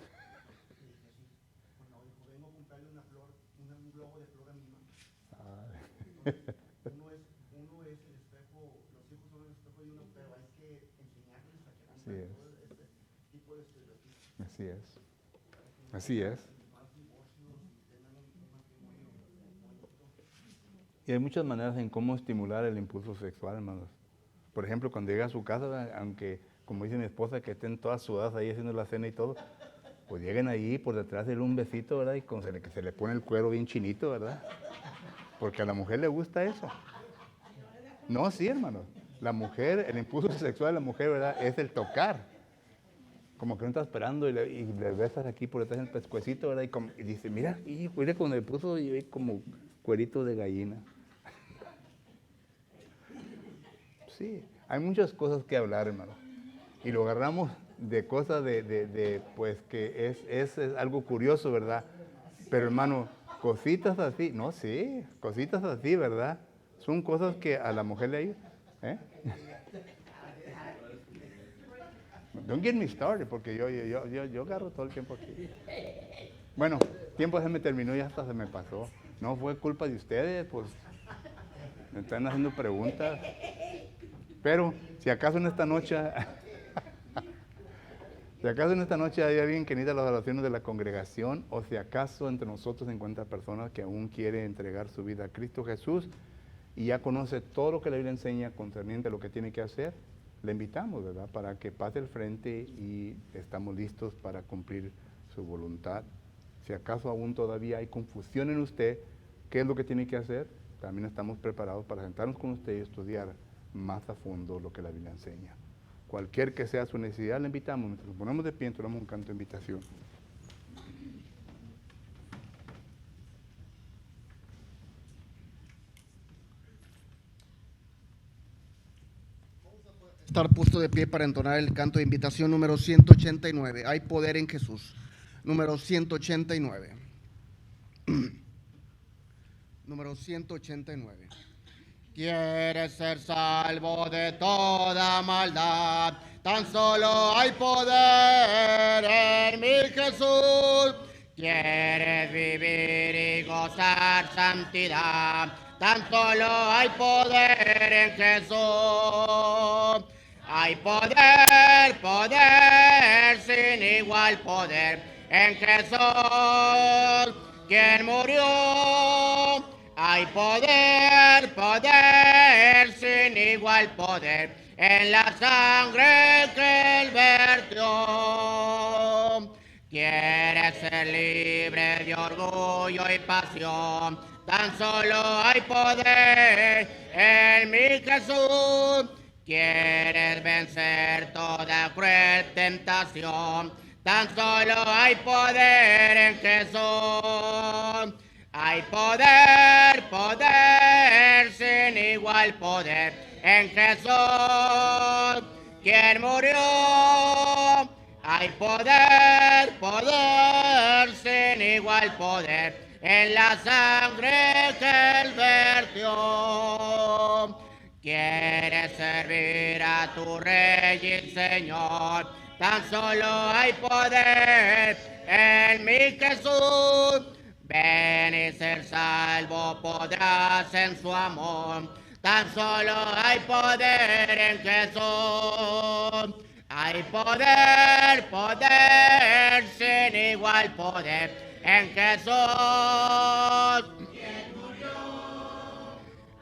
Y dije, sí. Pues no, dijo, vengo a comprarle una flor, un globo de flor a mi mamá. Uno es el espejo, los hijos son el espejo de uno, pero hay que enseñarles a que rompan todo este tipo de estereotipos. Así es. Así es. Y hay muchas maneras en cómo estimular el impulso sexual, hermanos. Por ejemplo, cuando llega a su casa, aunque, como dice mi esposa, que estén todas sudadas ahí haciendo la cena y todo, pues lleguen ahí por detrás de él un besito, ¿verdad? Y que se le pone el cuero bien chinito, ¿verdad? Porque a la mujer le gusta eso. No, sí, hermano. La mujer, el impulso sexual de la mujer, ¿verdad? Es el tocar. Como que no está esperando y le besas aquí por detrás del pescuecito, ¿verdad? Y dice, mira, mira cuando le puso y ve como cuerito de gallina. Sí, hay muchas cosas que hablar, hermano. Y lo agarramos de cosas pues que es algo curioso, ¿verdad? Pero, hermano, cositas así, no, sí, cositas así, ¿verdad? Son cosas que a la mujer le ayudan. ¿Eh? Don't get me started, porque yo agarro todo el tiempo aquí. Bueno, tiempo se me terminó y hasta se me pasó. No fue culpa de ustedes, pues me están haciendo preguntas. Pero si acaso en esta noche, hay alguien que necesita las oraciones de la congregación, o si acaso entre nosotros se encuentra personas que aún quiere entregar su vida a Cristo Jesús y ya conoce todo lo que la Biblia enseña concerniente a lo que tiene que hacer, le invitamos, ¿verdad?, para que pase al frente y estamos listos para cumplir su voluntad. Si acaso aún todavía hay confusión en usted, ¿qué es lo que tiene que hacer? También estamos preparados para sentarnos con usted y estudiar más a fondo lo que la Biblia enseña. Cualquier que sea su necesidad, le invitamos. Mientras nos ponemos de pie, entonamos un canto de invitación. Estar puesto de pie para entonar el canto de invitación número 189. Hay poder en Jesús. Número 189. Número 189. Quieres ser salvo de toda maldad, tan solo hay poder en mi Jesús. Quieres vivir y gozar santidad, tan solo hay poder en Jesús. Hay poder, poder, sin igual poder en Jesús, quien murió. Hay poder, poder, sin igual poder en la sangre que él vertió. Quieres ser libre de orgullo y pasión, tan solo hay poder en mi Jesús. Quieres vencer toda cruel tentación, tan solo hay poder en Jesús. Hay poder, poder, sin igual poder en Jesús, quien murió. Hay poder, poder, sin igual poder en la sangre que él vertió. Quieres servir a tu Rey y Señor, tan solo hay poder en mi Jesús. Ven y ser salvo podrás en su amor, tan solo hay poder en Jesús. Hay poder, poder, sin igual poder en Jesús.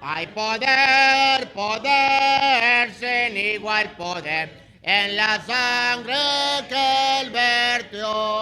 Hay poder, poder, sin igual poder en la sangre que él vertió.